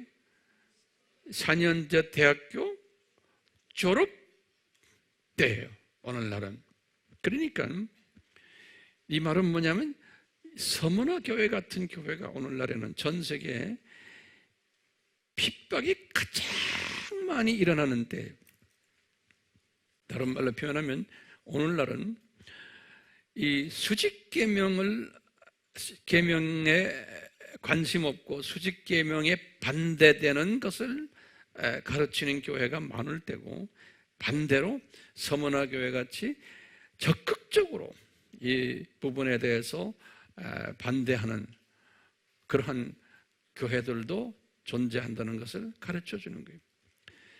4년제 대학교 졸업 때예요. 오늘날은. 그러니까 이 말은 뭐냐면 서머나 교회 같은 교회가 오늘날에는 전 세계에 핍박이 가장 많이 일어나는 때, 다른 말로 표현하면 오늘날은 이 수직계명에 관심 없고 수직계명에 반대되는 것을 가르치는 교회가 많을 때고, 반대로 서머나 교회 같이 적극적으로 이 부분에 대해서 반대하는 그러한 교회들도 존재한다는 것을 가르쳐 주는 거예요.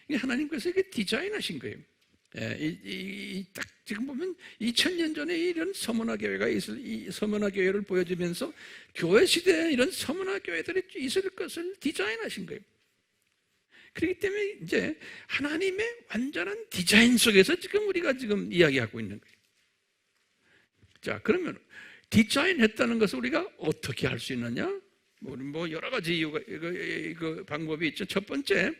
이게 하나님께서 이게 디자인하신 거예요. 딱 지금 보면 2000년 전에 이런 서머나 교회가 이 서머나 교회를 보여주면서 교회 시대에 이런 서머나 교회들이 있을 것을 디자인하신 거예요. 그렇기 때문에 이제 하나님의 완전한 디자인 속에서 지금 우리가 지금 이야기하고 있는 거예요. 자, 그러면 디자인했다는 것을 우리가 어떻게 할 수 있느냐? 뭐 여러 가지 이유가, 그 방법이 있죠. 첫 번째,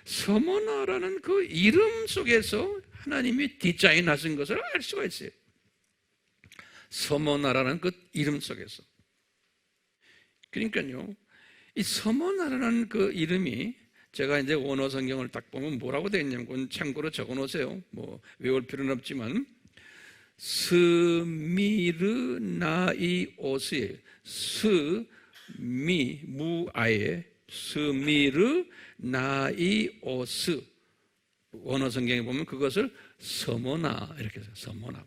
서머나라는 그 이름 속에서 하나님이 디자인하신 것을 알 수가 있어요. 서머나라는 그 이름 속에서. 그러니까요, 이 서머나라는 그 이름이, 제가 이제 원어 성경을 딱 보면 뭐라고 되어 있냐면, 참고로 적어 놓으세요. 뭐 외울 필요는 없지만, 스미르나이오스예요. 무아에 스미르나이오스. 원어 성경에 보면 그것을 서머나 이렇게 해서 서머나.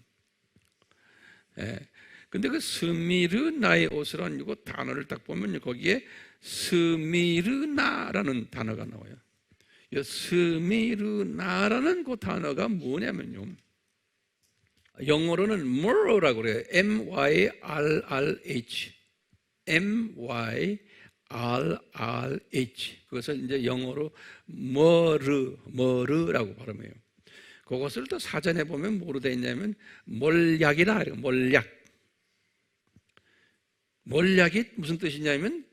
근데 그 스미르나이오스라는 이 단어를 딱 보면 거기에 스미르나라는 단어가 나와요. 이 스미르나라는 그 단어가 뭐냐면요, 영어로는 myrrh라고 그래요. MYRRH. MYRRH. RRH. 그것을 이제 영어로 머르라고 발음해요. 그것을 또 사전에 보면 뭐로 되어 있냐면 몰약이라 해요. 몰약. 몰약이 무슨 뜻이냐면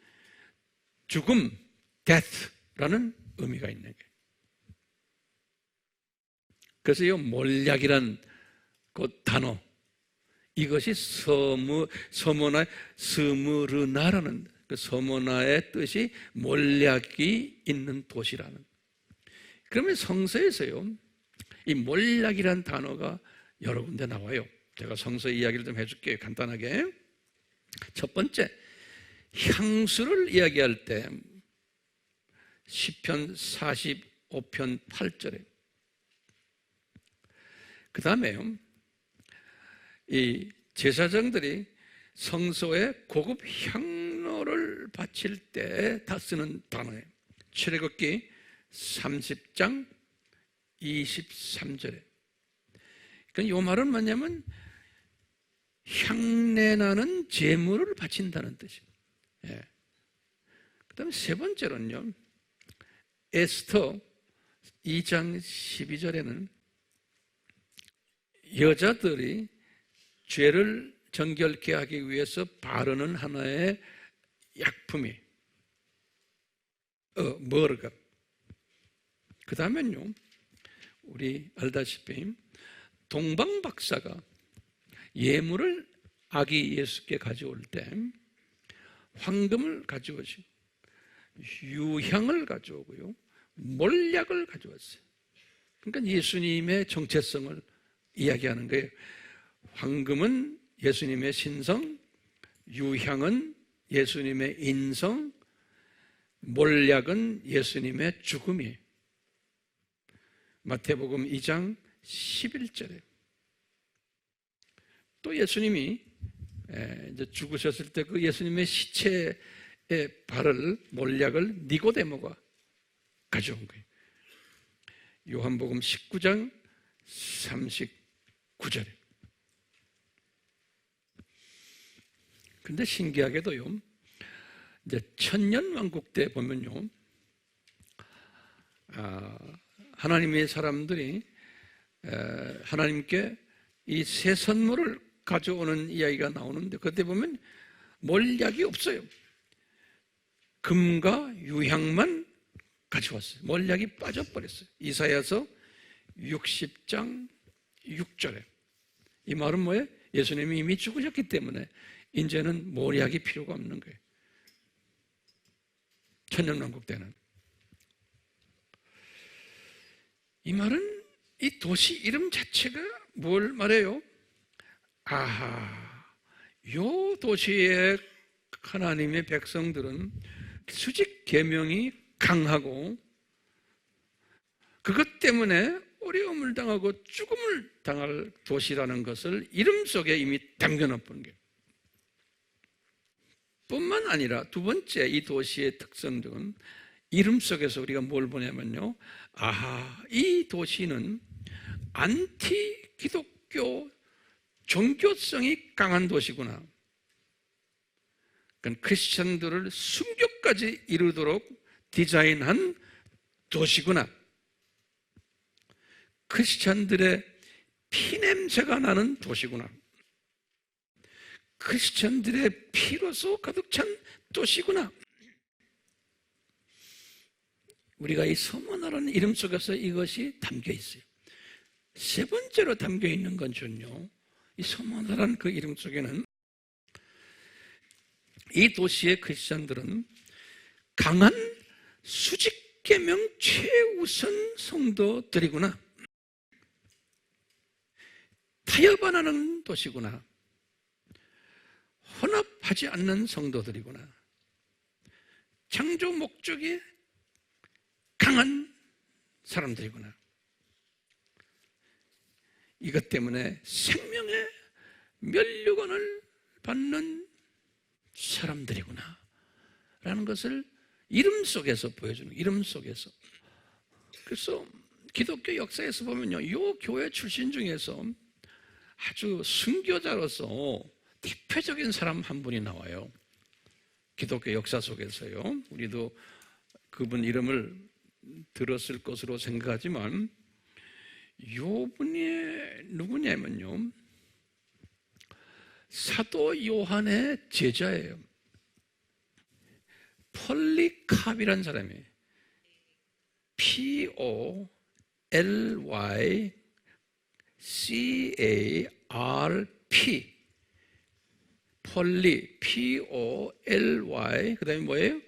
죽음, death라는 의미가 있는 거예요. 그래서 이 몰약이란 그 단어, 이것이 스무르나라는 그 서머나의 뜻이 몰약이 있는 도시라는. 그러면 성서에서요, 이 몰약이란 단어가 여러 군데 나와요. 제가 성서 이야기를 좀 해줄게요. 간단하게. 첫 번째, 향수를 이야기할 때 시편 45편 8절에, 그 다음에요, 이 제사장들이 성소에 고급 향로를 바칠 때 다 쓰는 단어예요. 출애굽기 30장 23절에. 그러니까 이 말은 뭐냐면 향내나는 제물을 바친다는 뜻이에요. 예. 그 다음에 세 번째로는요, 에스더 2장 12절에는 여자들이 죄를 정결케 하기 위해서 바르는 하나의 약품이 머르가. 그 다음엔요, 우리 알다시피 동방 박사가 예물을 아기 예수께 가져올 때 황금을 가져오시고 유향을 가져오고요, 몰약을 가져왔어요. 그러니까 예수님의 정체성을 이야기하는 거예요. 황금은 예수님의 신성, 유향은 예수님의 인성, 몰약은 예수님의 죽음이에요. 마태복음 2장 11절에 또 예수님이 이제 죽으셨을 때 그 예수님의 시체에 바를 몰약을 니고데모가 가져온 거예요. 요한복음 19장 39절에. 근데 신기하게도요, 이제 천년왕국 때 보면요, 하나님의 사람들이 하나님께 이 새 선물을 가져오는 이야기가 나오는데, 그때 보면 몰약이 없어요. 금과 유향만 가져왔어요. 몰약이 빠져버렸어요. 이사야서 60장 6절에. 이 말은 뭐예요? 예수님이 이미 죽으셨기 때문에 이제는 몰약이 필요가 없는 거예요. 천년왕국 때는. 이 말은 이 도시 이름 자체가 뭘 말해요? 아하, 요 도시의 하나님의 백성들은 수직 계명이 강하고 그것 때문에 어려움을 당하고 죽음을 당할 도시라는 것을 이름 속에 이미 담겨놓은 게. 뿐만 아니라 두 번째, 이 도시의 특성은 이름 속에서 우리가 뭘 보냐면요, 아하, 이 도시는 안티 기독교 종교성이 강한 도시구나. 그러니까 크리스천들을 순교까지 이루도록 디자인한 도시구나. 크리스천들의 피냄새가 나는 도시구나. 크리스천들의 피로서 가득 찬 도시구나. 우리가 이 서머나라는 이름 속에서 이것이 담겨 있어요. 세 번째로 담겨 있는 건요, 이 서머나라는 그 이름 속에는 이 도시의 크리스천들은 강한 수직계명 최우선 성도들이구나. 타협안하는 도시구나. 혼합하지 않는 성도들이구나. 창조 목적이 강한 사람들이구나. 이것 때문에 생명의 면류관을 받는 사람들이구나 라는 것을 이름 속에서 보여주는, 이름 속에서. 그래서 기독교 역사에서 보면요, 이 교회 출신 중에서 아주 순교자로서 대표적인 사람 한 분이 나와요. 기독교 역사 속에서요. 우리도 그분 이름을 들었을 것으로 생각하지만 요분이 누구냐면요, 사도 요한의 제자예요. 폴리캅이라는 사람이에요. P-O-L-Y-C-A-R-P 폴리 P-O-L-Y 그 다음에 뭐예요?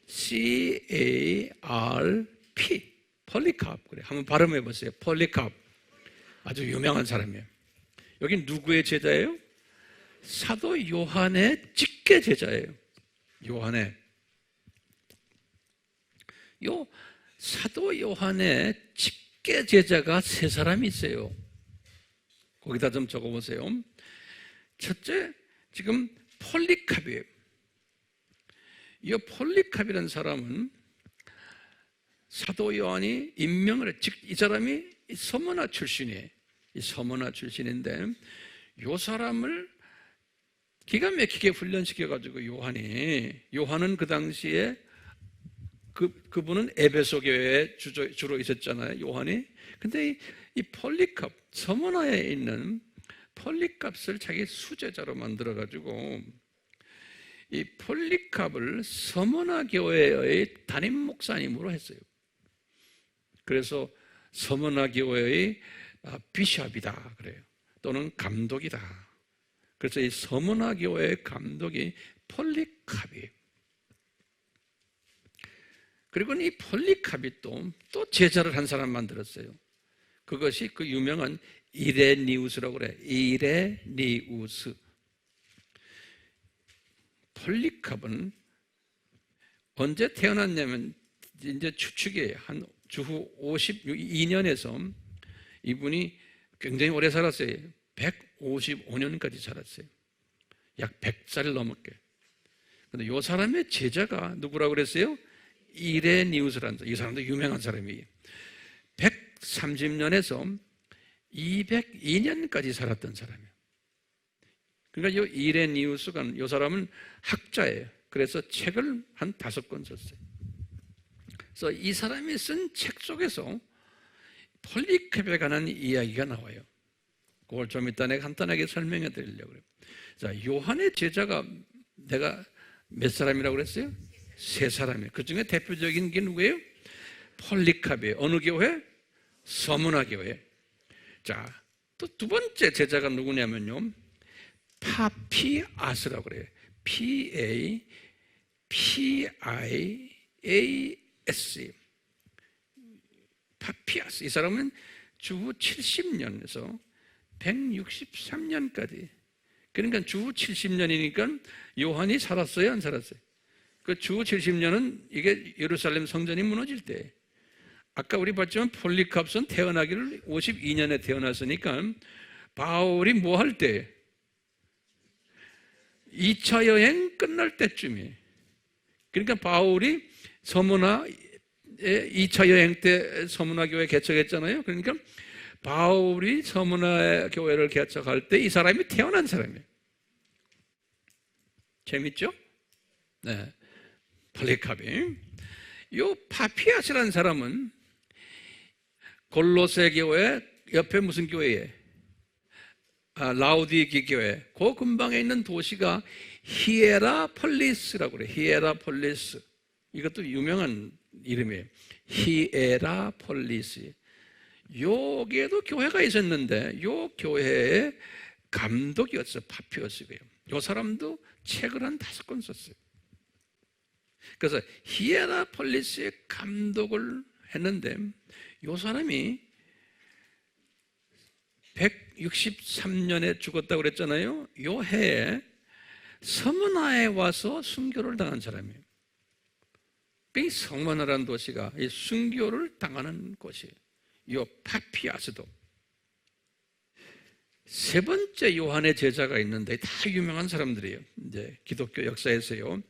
C-A-R-P 폴리캅. 그래, 한번 발음해 보세요. 폴리캅. 아주 유명한 사람이에요. 여기 누구의 제자예요? 사도 요한의 직계 제자예요. 요한의. 요 사도 요한의 직계 제자가 세 사람이 있어요. 거기다 좀 적어보세요. 첫째, 지금 폴리캅이에요. 이 폴리캅이라는 사람은 사도 요한이 임명을 해. 즉, 이 사람이 서머나 출신이에요. 이 서머나 출신인데, 이 사람을 기가 막히게 훈련시켜가지고 요한은 그 당시에 그분은 에베소 교회에 주로 있었잖아요, 요한이. 근데 이 폴리캅, 서머나에 있는 폴리캅을 자기 수제자로 만들어가지고 이 폴리캅을 서머나 교회의 담임 목사님으로 했어요. 그래서 서머나 교회의 비숍이다 그래요. 또는 감독이다. 그래서 이 서머나 교회의 감독이 폴리캅이에요. 그리고 이 폴리캅이 또 제자를 한 사람 만들었어요. 그것이 그 유명한 이레니우스라고 그래. 이레니우스. 폴리캅은 언제 태어났냐면 이제 추측이에요. 한 주후 52년에서 이분이 굉장히 오래 살았어요. 155년까지 살았어요. 약 100살 넘었게. 근데 이 사람의 제자가 누구라고 그랬어요? 이레니우스라는 사람. 이 사람도 유명한 사람이에요. 130년에서 202년까지 살았던 사람이에요. 그러니까 이 이레니우스가, 이 사람은 학자예요. 그래서 책을 한 5권 썼어요. 그래서 이 사람이 쓴 책 속에서 폴리캅에 관한 이야기가 나와요. 그걸 좀 이따 내가 간단하게 설명해 드리려고 그래요. 자, 요한의 제자가 내가 몇 사람이라고 그랬어요? 3사람이에요. 그 중에 대표적인 게 누구예요? 폴리캅이에요. 어느 교회? 서머나 교회. 자, 또 두 번째 제자가 누구냐면요, 파피아스라고 그래요. P-A-P-I-A-S. 파피아스. 이 사람은 주후 70년에서 163년까지. 그러니까 주후 70년이니까 요한이 살았어요, 안 살았어요? 그 주후 70년은 이게 예루살렘 성전이 무너질 때. 아까 우리 봤지만 폴리캅은 태어나기를 52년에 태어났으니까 바울이 뭐 할 때? 2차 여행 끝날 때쯤이에요. 그러니까 바울이 서머나의 2차 여행 때 서머나 교회 개척했잖아요. 그러니까 바울이 서머나 교회를 개척할 때 이 사람이 태어난 사람이에요. 재밌죠? 네. 폴리캅이. 이 파피아스라는 사람은 골로새 교회 옆에 무슨 교회에? 라우디기 교회. 그 근방에 있는 도시가 히에라폴리스라고 그래요. 히에라폴리스. 이것도 유명한 이름이에요. 히에라폴리스. 여기에도 교회가 있었는데 요 교회의 감독이었어요. 파피아스고요. 요 사람도 책을 한 5권 썼어요. 그래서 히에라폴리스의 감독을 했는데 요 사람이 163년에 죽었다고 그랬잖아요. 요 해에 서머나에 와서 순교를 당한 사람이에요. 이 서머나라는 도시가 이 순교를 당하는 곳이에요. 요 파피아스도. 세 번째 요한의 제자가 있는데 다 유명한 사람들이에요. 이제 기독교 역사에서요.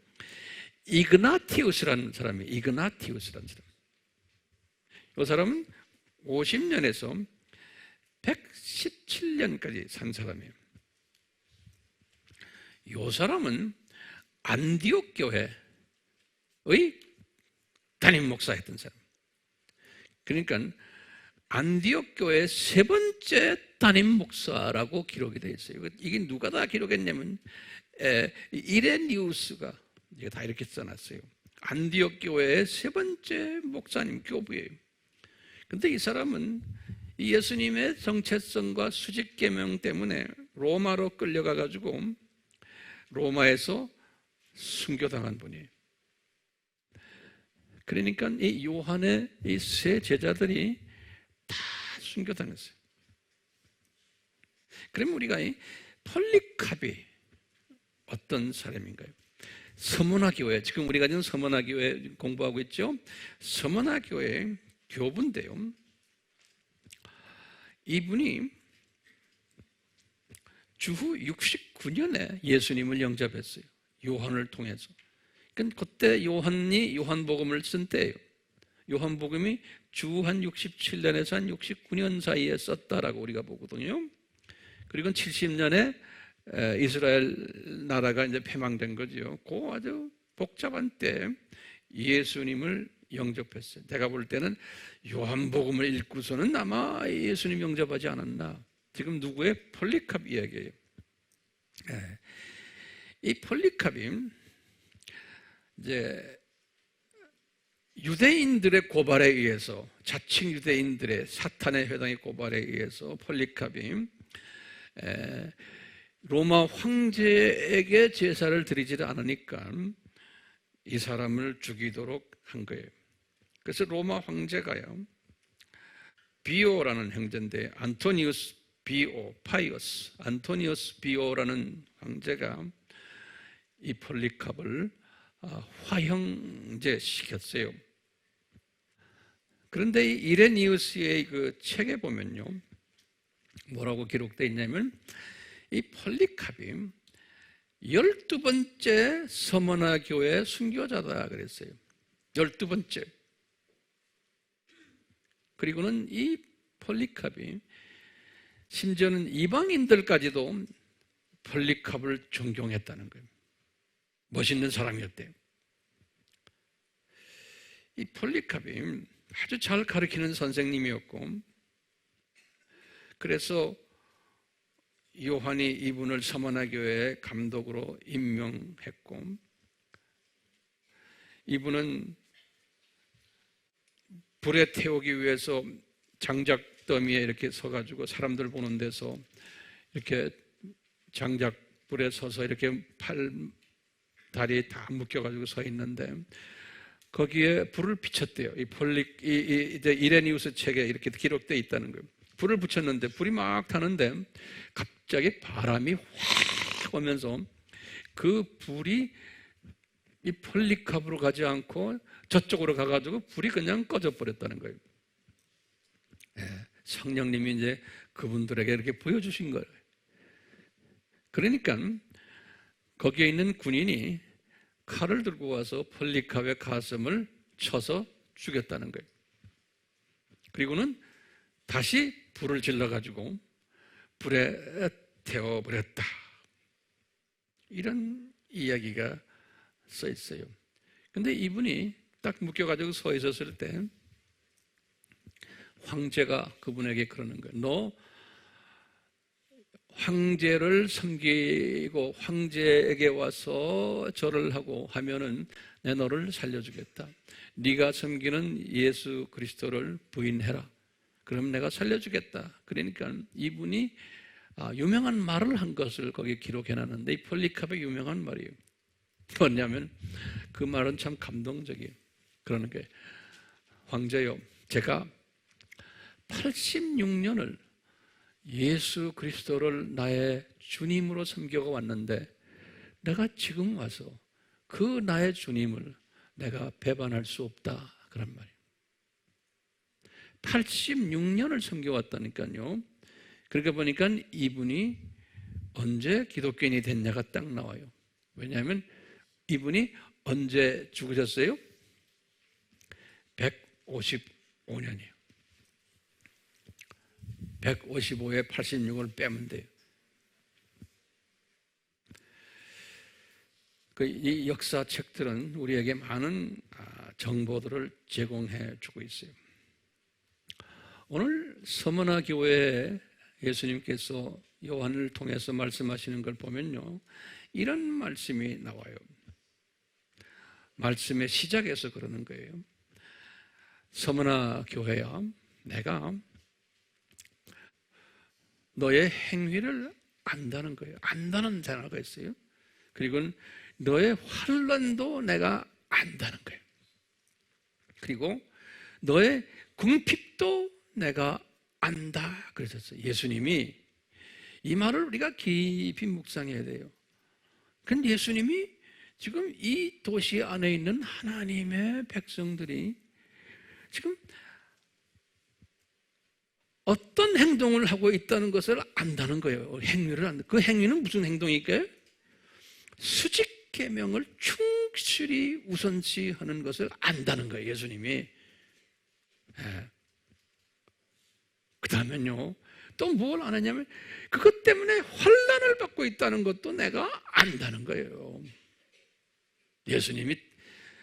이그나티우스라는 사람이에요. 이그나티우스라는 사람. 이 사람은 50년에서 117년까지 산 사람이에요. 이 사람은 안디옥 교회의 담임 목사였던 사람. 그러니까 안디옥 교회의 세 번째 담임 목사라고 기록이 되어 있어요. 이게 누가 다 기록했냐면 이레니우스가 다 이렇게 써놨어요. 안디옥 교회의 세 번째 목사님 교부예요. 근데 이 사람은 예수님의 정체성과 수직 계명 때문에 로마로 끌려가 가지고 로마에서 순교당한 분이에요. 그러니까 이 요한의 이 세 제자들이 다 순교당했어요. 그럼 우리가 이 폴리카비 어떤 사람인가요? 서머나 교회, 지금 우리가 지금 서머나 교회 공부하고 있죠. 서머나 교회 교부인데요, 이분이 주후 69년에 예수님을 영접했어요. 요한을 통해서. 그러니까 그때 요한이 요한복음을 쓴 때예요. 요한복음이 주 한 67년에서 한 69년 사이에 썼다라고 우리가 보거든요. 그리고 70년에 이스라엘 나라가 이제 패망된 거죠. 그 아주 복잡한 때 예수님을 영접했어요. 내가 볼 때는 요한복음을 읽고서는 아마 예수님 영접하지 않았나. 지금 누구의? 폴리캅 이야기예요. 이 폴리캅이 이제 유대인들의 고발에 의해서, 자칭 유대인들의 사탄의 회당의 고발에 의해서 폴리캅이 로마 황제에게 제사를 드리지 않으니까 이 사람을 죽이도록 한 거예요. 그래서 로마 황제가요, 비오라는 형제인데 안토니우스 비오 파이어스, 안토니우스 비오라는 황제가 이 폴리캅을 화형제 시켰어요. 그런데 이 이레니우스의 그 책에 보면요, 뭐라고 기록되어 있냐면 이 폴리캅이 12번째 서머나 교회 순교자다 그랬어요. 12번째. 그리고는 이 폴리캅이 심지어는 이방인들까지도 폴리캅을 존경했다는 거예요. 멋있는 사람이었대요. 이 폴리캅이 아주 잘 가르치는 선생님이었고, 그래서 요한이 이분을 서머나 교회의 감독으로 임명했고, 이분은 불에 태우기 위해서 장작더미에 이렇게 서가지고 사람들 보는 데서 이렇게 장작불에 서서 이렇게 팔, 다리 다 묶여가지고 서 있는데 거기에 불을 비췄대요. 이제 이레니우스 책에 이렇게 기록되어 있다는 거예요. 불을 붙였는데 불이 막 타는데 갑자기 바람이 확 오면서 그 불이 이 폴리캅으로 가지 않고 저쪽으로 가가지고 불이 그냥 꺼져 버렸다는 거예요. 성령님이 이제 그분들에게 이렇게 보여주신 거예요. 그러니까 거기에 있는 군인이 칼을 들고 와서 폴리캅의 가슴을 쳐서 죽였다는 거예요. 그리고는 다시 불을 질러가지고 불에 태워버렸다. 이런 이야기가 써 있어요. 근데 이분이 딱 묶여가지고 서 있었을 때 황제가 그분에게 그러는 거예요. 너 황제를 섬기고 황제에게 와서 절을 하고 하면은 내 너를 살려주겠다. 네가 섬기는 예수 그리스도를 부인해라. 그럼 내가 살려주겠다. 그러니까 이분이 유명한 말을 한 것을 거기에 기록해놨는데 이 폴리캅의 유명한 말이에요. 뭐냐면 그 말은 참 감동적이에요. 그러는 게, 황제요, 제가 86년을 예수 그리스도를 나의 주님으로 섬겨가 왔는데 내가 지금 와서 그 나의 주님을 내가 배반할 수 없다. 그런 말이에요. 86년을 섬겨왔다니까요. 그렇게 보니까 이분이 언제 기독교인이 됐냐가 딱 나와요. 왜냐하면 이분이 언제 죽으셨어요? 155년이에요. 155에 86을 빼면 돼요. 이 역사책들은 우리에게 많은 정보들을 제공해 주고 있어요. 오늘 서머나 교회에 예수님께서 요한을 통해서 말씀하시는 걸 보면요, 이런 말씀이 나와요. 말씀의 시작에서 그러는 거예요. 서머나 교회야, 내가 너의 행위를 안다는 거예요. 안다는 단어가 있어요. 그리고 너의 환난도 내가 안다는 거예요. 그리고 너의 궁핍도 내가 안다 그러셨어요. 예수님이 이 말을 우리가 깊이 묵상해야 돼요. 근데 예수님이 지금 이 도시 안에 있는 하나님의 백성들이 지금 어떤 행동을 하고 있다는 것을 안다는 거예요. 행위를 안다. 그 행위는 무슨 행동일까요? 수직 계명을 충실히 우선시하는 것을 안다는 거예요. 예수님이. 그 다음엔요, 또 뭘 아느냐면 그것 때문에 환난을 받고 있다는 것도 내가 안다는 거예요. 예수님이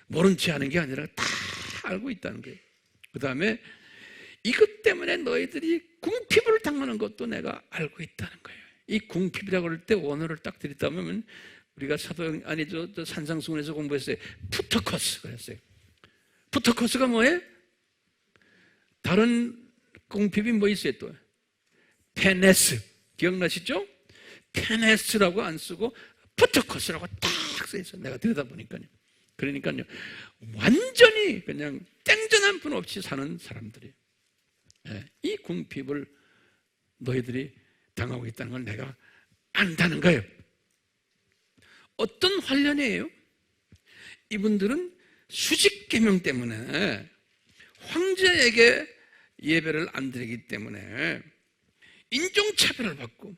모른 체 하는 게 아니라 다 알고 있다는 거예요. 그 다음에 이것 때문에 너희들이 궁핍을 당하는 것도 내가 알고 있다는 거예요. 이 궁핍이라고 할 때 원어를 딱 드렸다면 우리가 산상수훈에서 공부했어요. 푸터커스 그랬어요. 푸터커스가 뭐예요? 다른 궁핍이 뭐 있어요 또? 페네스 기억나시죠? 페네스라고 안 쓰고 푸터커스라고 딱 써있어요. 내가 들여다보니까요. 그러니까요, 완전히 그냥 땡전 한 푼 없이 사는 사람들이에요. 이 궁핍을 너희들이 당하고 있다는 걸 내가 안다는 거예요. 어떤 환난이에요? 이분들은 수직계명 때문에 황제에게 예배를 안 드리기 때문에 인종차별을 받고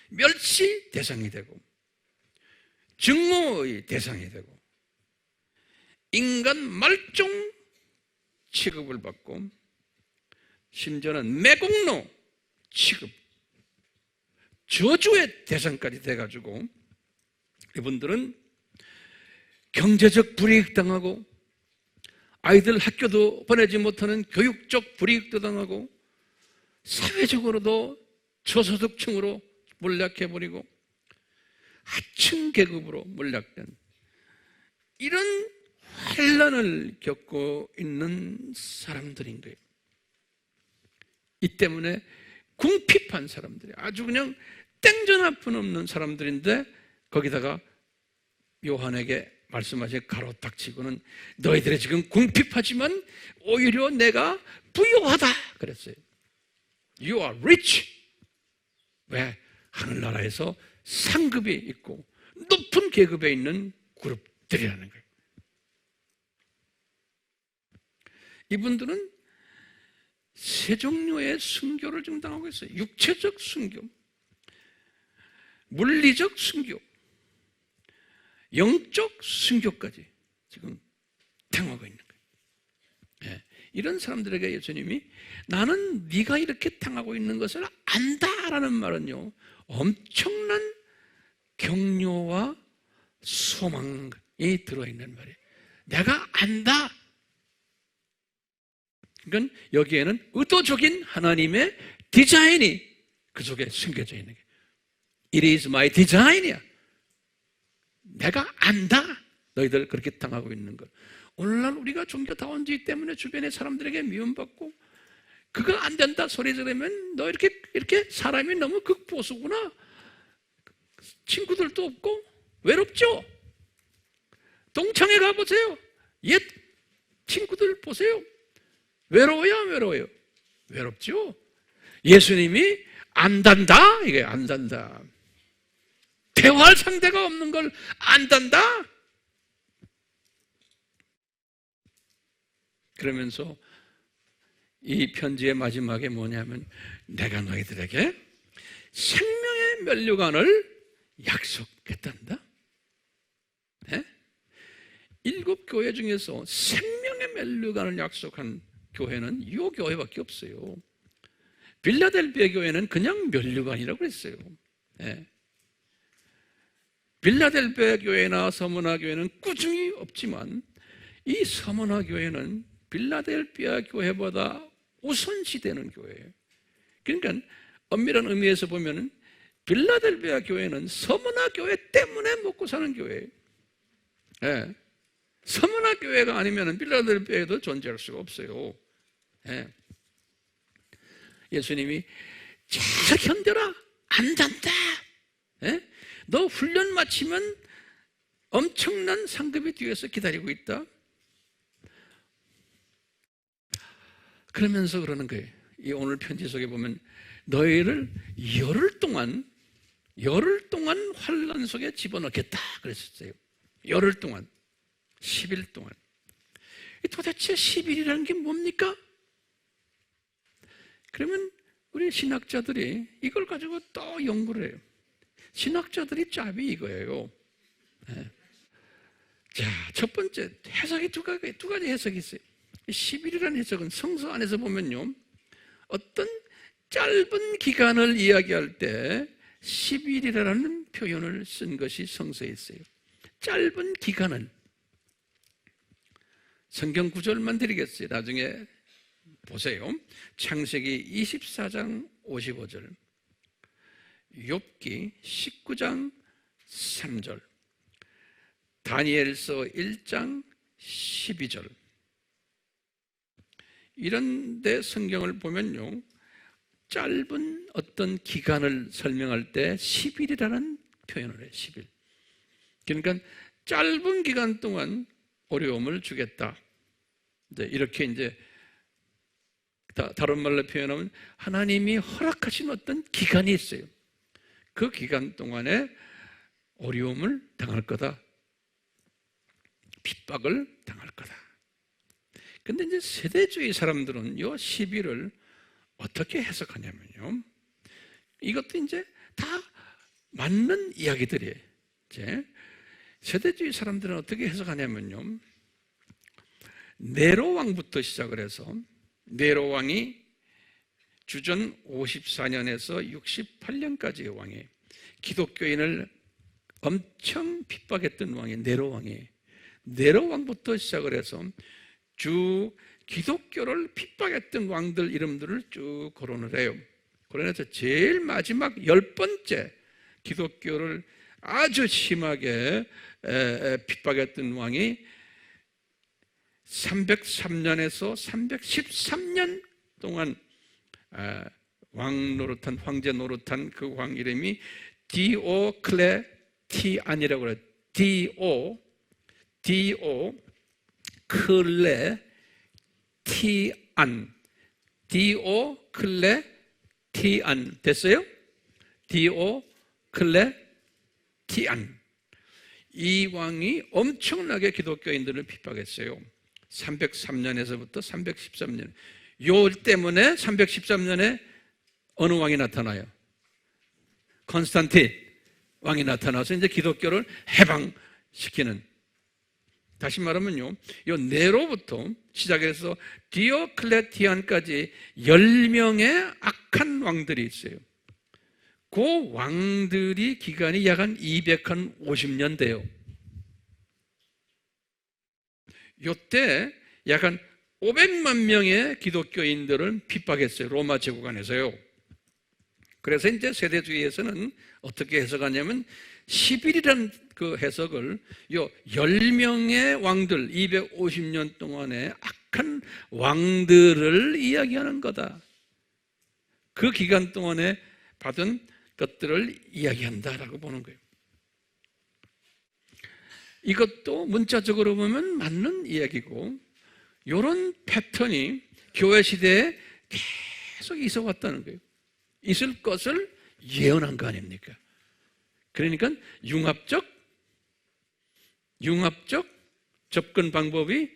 멸시 대상이 되고 증오의 대상이 되고 인간 말종 취급을 받고 심지어는 매국노 취급, 저주의 대상까지 돼가지고 이분들은 경제적 불이익 당하고 아이들 학교도 보내지 못하는 교육적 불이익도 당하고 사회적으로도 저소득층으로 몰락해버리고 하층 계급으로 몰락된 이런 환난을 겪고 있는 사람들인 거예요. 이 때문에 궁핍한 사람들이 아주 그냥 땡전 한 푼 없는 사람들인데 거기다가 요한에게 말씀하신 가로딱치고는 너희들이 지금 궁핍하지만 오히려 내가 부유하다 그랬어요. You are rich. 왜? 하늘나라에서 상급이 있고 높은 계급에 있는 그룹들이라는 거예요. 이분들은 세 종류의 순교를 지금 당하고 있어요. 육체적 순교, 물리적 순교, 영적 순교까지 지금 당하고 있는 거예요. 이런 사람들에게 예수님이 나는 네가 이렇게 당하고 있는 것을 안다라는 말은요, 엄청난 격려와 소망이 들어있는 말이에요. 내가 안다. 그러니까 여기에는 의도적인 하나님의 디자인이 그 속에 숨겨져 있는 거예요. It is my design이야. 내가 안다. 너희들 그렇게 당하고 있는 걸. 오늘날 우리가 종교다원주의 때문에 주변의 사람들에게 미움받고 그거 안 된다 소리 지르면 너 이렇게 사람이 너무 극보수구나. 친구들도 없고 외롭죠? 동창회 가보세요. 옛 친구들 보세요. 외로워요, 안 외로워요? 외롭죠? 예수님이 안단다? 이게 안단다. 대화할 상대가 없는 걸 안단다? 그러면서 이 편지의 마지막에 뭐냐면 내가 너희들에게 생명의 면류관을 약속했단다. 네? 7 교회 중에서 생명의 면류관을 약속한 교회는 이 교회밖에 없어요. 빌라델비아 교회는 그냥 면류관이라고 했어요. 네. 빌라델비아 교회나 서머나 교회는 꾸중이 없지만 이 서머나 교회는 빌라델비아 교회보다 우선시되는 교회예요. 그러니까 엄밀한 의미에서 보면 빌라델비아 교회는 서머나 교회 때문에 먹고 사는 교회예요. 예. 서머나 교회가 아니면 빌라델비아에도 존재할 수가 없어요. 예. 예수님이 잘 견뎌라, 안 잔다. 예? 너 훈련 마치면 엄청난 상급이 뒤에서 기다리고 있다. 그러면서 그러는 거예요. 이 오늘 편지 속에 보면 너희를 열흘 동안 환난 속에 집어넣겠다 그랬었어요. 열흘 동안, 10일 동안. 도대체 10일이라는 게 뭡니까? 그러면 우리 신학자들이 이걸 가지고 또 연구를 해요. 신학자들이 짭이 이거예요. 네. 자, 첫 번째 해석이 두 가지 해석이 있어요. 10일이라는 해석은 성서 안에서 보면요, 어떤 짧은 기간을 이야기할 때 10일이라는 표현을 쓴 것이 성서에 있어요. 짧은 기간을. 성경 구절만 드리겠어요. 나중에 보세요. 창세기 24장 55절, 욥기 19장 3절, 다니엘서 1장 12절. 이런 데 성경을 보면요, 짧은 어떤 기간을 설명할 때 10일이라는 표현을 해요. 10일. 그러니까 짧은 기간 동안 어려움을 주겠다. 이렇게 이제 다른 말로 표현하면 하나님이 허락하신 어떤 기간이 있어요. 그 기간 동안에 어려움을 당할 거다. 핍박을 당할 거다. 근데 이제 세대주의 사람들은 이 10일을 어떻게 해석하냐면요, 이것도 이제 다 맞는 이야기들이에요. 이제 세대주의 사람들은 어떻게 해석하냐면요, 네로 왕부터 시작을 해서 네로 왕이 주전 54년에서 68년까지의 왕이에요. 기독교인을 엄청 핍박했던 왕이 네로 왕이에요. 네로 왕부터 시작을 해서 쭉 기독교를 핍박했던 왕들 이름들을 쭉 거론을 해요. 그러면서 제일 마지막 10번째 기독교를 아주 심하게 핍박했던 왕이 303년에서 313년 동안 왕 황제 노릇한 그 왕 이름이 디오클레티안이라고 그래요. 디오클레티안 됐어요? 디오클레티안. 이 왕이 엄청나게 기독교인들을 핍박했어요. 303년에서부터 313년. 요 때문에 313년에 어느 왕이 나타나요? 콘스탄틴 왕이 나타나서 이제 기독교를 해방시키는. 다시 말하면요, 요 네로부터 시작해서 디오클레티안까지 10명의 악한 왕들이 있어요. 그 왕들이 기간이 약 한 250년 돼요. 요때 약 한 500만 명의 기독교인들을 핍박했어요. 로마 제국 안에서요. 그래서 이제 세대주의에서는 어떻게 해석하냐면 10일이라는 그 해석을 요 10명의 왕들, 250년 동안의 악한 왕들을 이야기하는 거다. 그 기간 동안에 받은 것들을 이야기한다라고 보는 거예요. 이것도 문자적으로 보면 맞는 이야기고, 이런 패턴이 교회 시대에 계속 있어 왔다는 거예요. 있을 것을 예언한 거 아닙니까? 그러니까 융합적 접근 방법이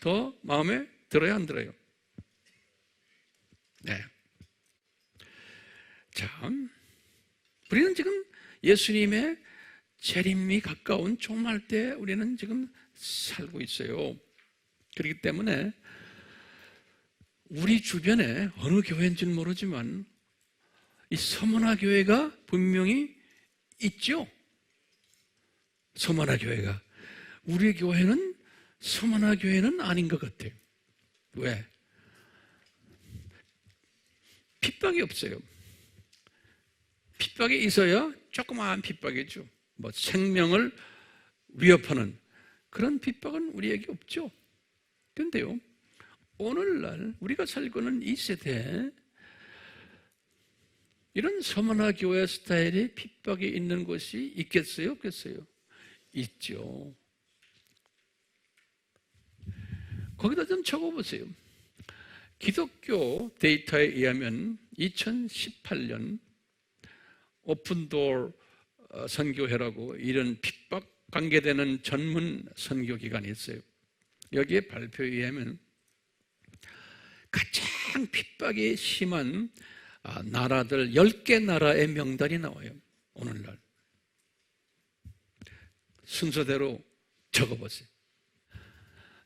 더 마음에 들어야 안 들어요? 네. 자, 우리는 지금 예수님의 재림이 가까운 종말 때 우리는 지금 살고 있어요. 그렇기 때문에 우리 주변에 어느 교회인지는 모르지만 이 서머나 교회가 분명히 있죠? 서머나 교회가. 우리 교회는 서머나 교회는 아닌 것 같아요. 왜? 핍박이 없어요. 핍박이 있어야 조그마한 핍박이죠. 뭐 생명을 위협하는 그런 핍박은 우리에게 없죠. 그런데요, 오늘날 우리가 살고 있는 이 세대에 이런 서머나 교회 스타일의 핍박이 있는 곳이 있겠어요? 없겠어요? 있죠. 거기다 좀 적어보세요. 기독교 데이터에 의하면 2018년 오픈도어 선교회라고 이런 핍박 관계되는 전문 선교기관이 있어요. 여기에 발표에 의하면 가장 핍박이 심한 나라들 10개 나라의 명단이 나와요. 오늘날 순서대로 적어보세요.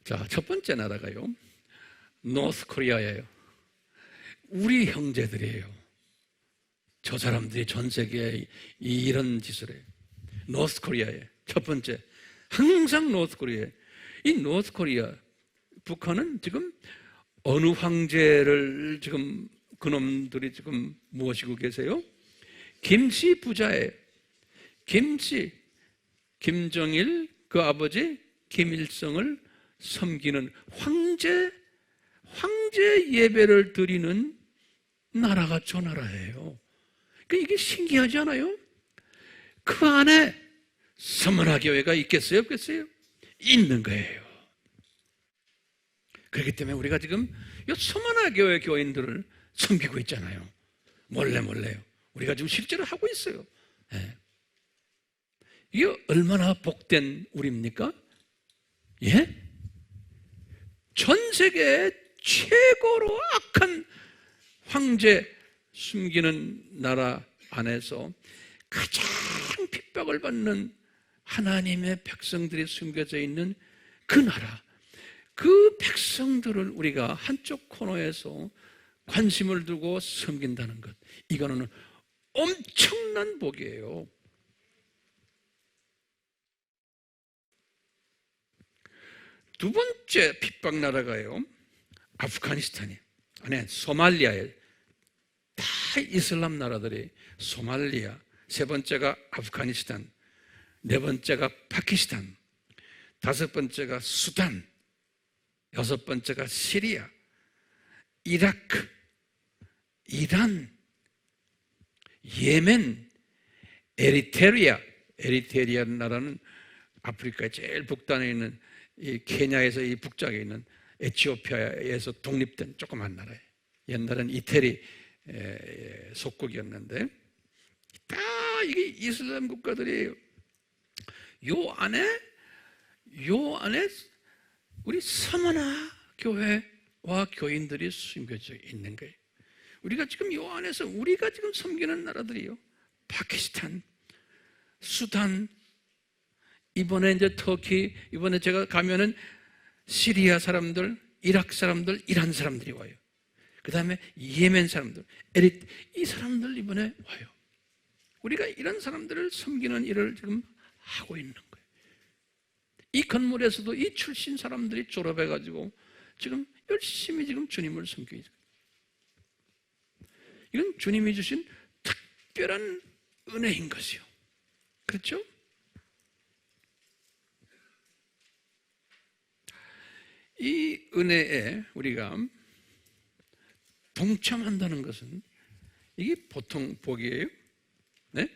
자, 첫 번째 나라가요, 노스 코리아예요. 우리 형제들이에요. 저 사람들이 전 세계에 이런 짓을 해요. 노스 코리아에 첫 번째, 항상 노스 코리아. 이 노스 코리아, 북한은 지금 어느 황제를 지금 그놈들이 지금 모시고 계세요? 김씨 부자예요. 김씨, 김정일 그 아버지 김일성을 섬기는 황제 예배를 드리는 나라가 저 나라예요. 그러니까 이게 신기하지 않아요? 그 안에 서머나 교회가 있겠어요? 없겠어요? 있는 거예요. 그렇기 때문에 우리가 지금 이 서머나 교회 교인들을 섬기고 있잖아요. 몰래요. 우리가 지금 실제로 하고 있어요. 네. 이게 얼마나 복된 우리입니까? 예? 전 세계 최고로 악한 황제 숨기는 나라 안에서 가장 핍박을 받는 하나님의 백성들이 숨겨져 있는 그 나라, 그 백성들을 우리가 한쪽 코너에서 관심을 두고 섬긴다는 것, 이거는 엄청난 복이에요. 두 번째 핍박 나라가요, 아프가니스탄이에요. 아니, 소말리아예요. 다 이슬람 나라들이 소말리아, 세 번째가 아프가니스탄, 네 번째가 파키스탄, 다섯 번째가 수단, 여섯 번째가 시리아, 이라크, 이란, 예멘, 에리트리아 나라는 아프리카의 제일 북단에 있는 이 케냐에서 이 북쪽에 있는 에티오피아에서 독립된 조그만 나라예요. 옛날엔 이태리 속국이었는데 다 이게 이슬람 국가들이에요. 요 안에 우리 서머나 교회와 교인들이 숨겨져 있는 거예요. 우리가 지금 요 안에서 우리가 지금 섬기는 나라들이요, 파키스탄, 수단, 이번에 이제 터키, 이번에 제가 가면은 시리아 사람들, 이라크 사람들, 이란 사람들이 와요. 그 다음에 예멘 사람들, 이 사람들 이번에 와요. 우리가 이런 사람들을 섬기는 일을 지금 하고 있는 거예요. 이 건물에서도 이 출신 사람들이 졸업해가지고 지금 열심히 지금 주님을 섬기고 있어요. 이건 주님이 주신 특별한 은혜인 것이요. 그렇죠? 이 은혜에 우리가 동참한다는 것은 이게 보통 복이에요? 네?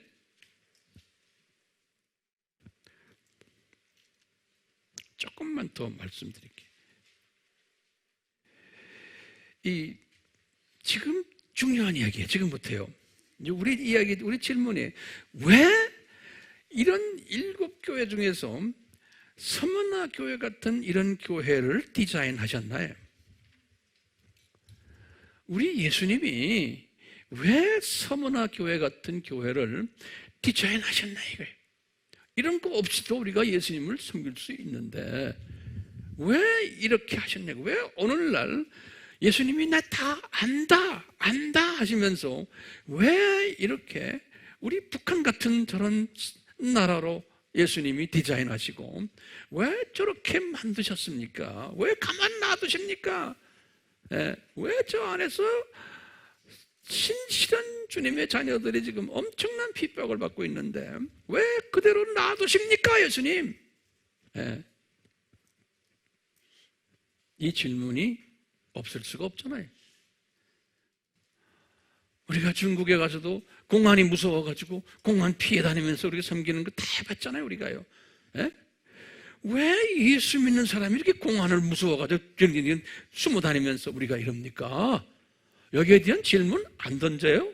조금만 더 말씀드릴게요. 이 지금 중요한 이야기예요. 지금부터요. 우리 질문이 왜 이런 7교회 중에서 서머나 교회 같은 이런 교회를 디자인하셨나요? 우리 예수님이 왜 서머나 교회 같은 교회를 디자인하셨나 이거예요. 이런 거 없이도 우리가 예수님을 섬길 수 있는데 왜 이렇게 하셨냐고. 왜 오늘날 예수님이 나 다 안다 하시면서 왜 이렇게 우리 북한 같은 저런 나라로 예수님이 디자인하시고 왜 저렇게 만드셨습니까? 왜 가만 놔두십니까? 왜 저 안에서 신실한 주님의 자녀들이 지금 엄청난 핍박을 받고 있는데 왜 그대로 놔두십니까, 예수님? 이 질문이 없을 수가 없잖아요. 우리가 중국에 가서도 공안이 무서워가지고 공안 피해 다니면서 우리가 섬기는 거 다 해봤잖아요, 우리가요. 왜 예수 믿는 사람이 이렇게 공안을 무서워가지고 숨어 다니면서 우리가 이럽니까? 여기에 대한 질문 안 던져요?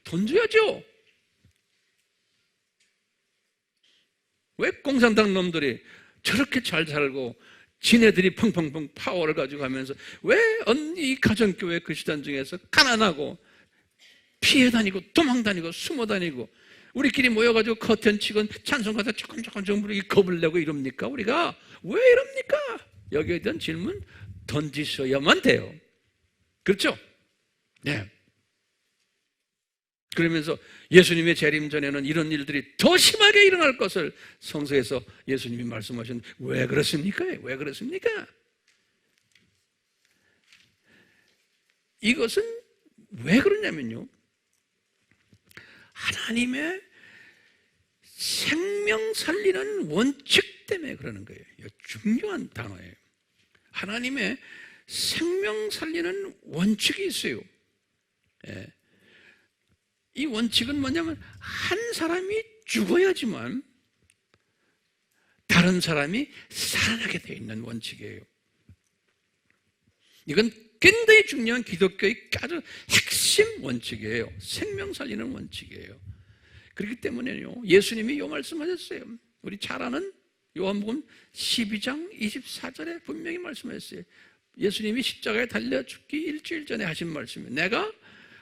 던져야죠. 왜 공산당 놈들이 저렇게 잘 살고 지네들이 펑펑펑 파워를 가지고 가면서 왜 이 가정교회 그리스도인 중에서 가난하고 피해 다니고 도망 다니고 숨어 다니고 우리끼리 모여가지고 커튼 치고 찬송가사 조금 부르기 겁을 내고 이럽니까? 우리가 왜 이럽니까? 여기에 대한 질문 던지셔야만 돼요. 그렇죠? 네. 그러면서 예수님의 재림 전에는 이런 일들이 더 심하게 일어날 것을 성서에서 예수님이 말씀하셨는데 왜 그렇습니까? 왜 그렇습니까? 이것은 왜 그러냐면요, 하나님의 생명 살리는 원칙 때문에 그러는 거예요. 이거 중요한 단어예요. 하나님의 생명 살리는 원칙이 있어요. 이 원칙은 뭐냐면 한 사람이 죽어야지만 다른 사람이 살아나게 되어 있는 원칙이에요. 이건 굉장히 중요한 기독교의 아주 핵심 원칙이에요. 생명 살리는 원칙이에요. 그렇기 때문에요, 예수님이 이 말씀하셨어요. 우리 잘 아는 요한복음 12장 24절에 분명히 말씀하셨어요. 예수님이 십자가에 달려 죽기 일주일 전에 하신 말씀이에요. 내가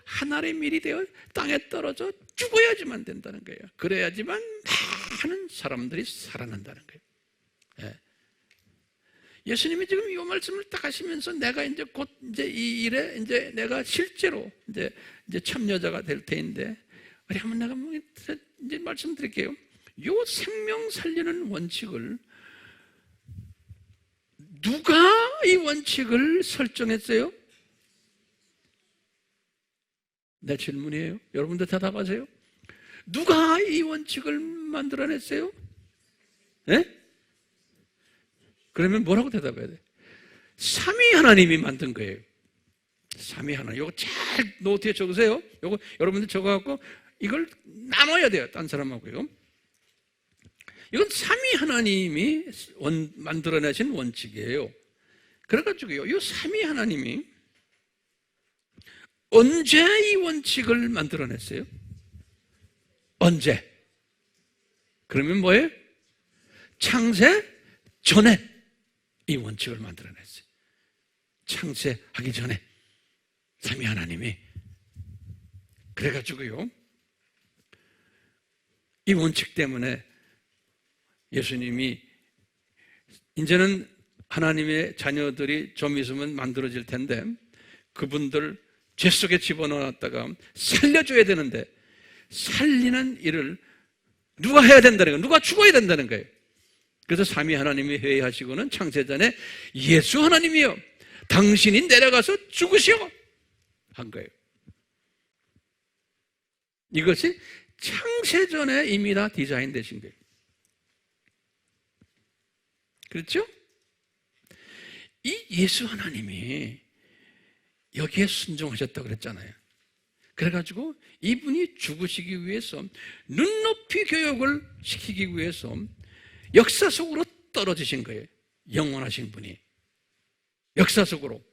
하늘의 밀이 되어 땅에 떨어져 죽어야지만 된다는 거예요. 그래야지만 많은 사람들이 살아난다는 거예요. 예수님이 지금 이 말씀을 딱 하시면서 내가 이제 곧 이제 이 일에 이제 내가 실제로 이제 참여자가 될 테인데, 우리 한번 내가 이제 말씀드릴게요. 요 생명 살리는 원칙을 누가 이 원칙을 설정했어요? 내 질문이에요. 여러분들 대답하세요. 누가 이 원칙을 만들어냈어요? 네? 그러면 뭐라고 대답해야 돼? 삼위 하나님이 만든 거예요. 삼위 하나님. 이거 잘 노트에 적으세요. 이거 여러분들 적어갖고 이걸 나눠야 돼요, 딴 사람하고요. 이건 삼위 하나님이 만들어내신 원칙이에요. 그래가지고요, 이 삼위 하나님이 언제 이 원칙을 만들어냈어요? 언제? 그러면 뭐예요? 창세 전에 이 원칙을 만들어냈어요. 창세하기 전에 삼위 하나님이. 그래가지고요, 이 원칙 때문에 예수님이 이제는 하나님의 자녀들이 좀 있으면 만들어질 텐데 그분들 죄 속에 집어넣었다가 살려줘야 되는데 살리는 일을 누가 해야 된다는 거예요? 누가 죽어야 된다는 거예요. 그래서 삼위 하나님이 회의하시고는 창세전에 예수 하나님이요, 당신이 내려가서 죽으시오 한 거예요. 이것이 창세전에 이미 다 디자인되신 거예요. 그렇죠? 이 예수 하나님이 여기에 순종하셨다고 그랬잖아요. 그래가지고 이분이 죽으시기 위해서 눈높이 교육을 시키기 위해서 역사 속으로 떨어지신 거예요. 영원하신 분이 역사 속으로.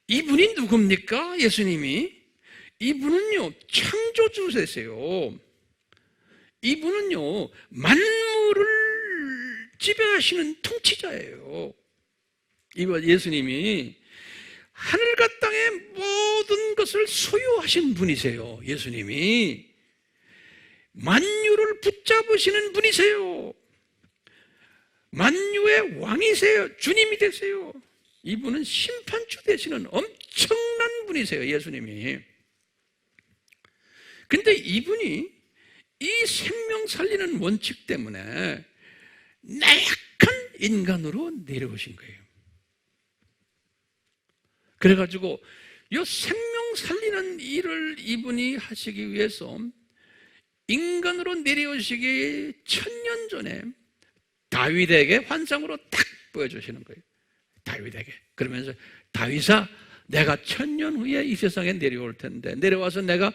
이분이 누굽니까? 예수님이. 이분은요, 창조주세요. 이분은요, 만물을 지배하시는 통치자예요. 이번 예수님이 하늘과 땅의 모든 것을 소유하신 분이세요. 예수님이 만유를 붙잡으시는 분이세요. 만유의 왕이세요. 주님이 되세요. 이분은 심판주 되시는 엄청난 분이세요. 예수님이. 근데 이분이 이 생명 살리는 원칙 때문에 나약한 인간으로 내려오신 거예요. 그래가지고 이 생명 살리는 일을 이분이 하시기 위해서 인간으로 내려오시기 1000년 전에 다윗에게 환상으로 딱 보여주시는 거예요. 다윗에게. 그러면서 다윗아, 내가 1000년 후에 이 세상에 내려올 텐데 내려와서 내가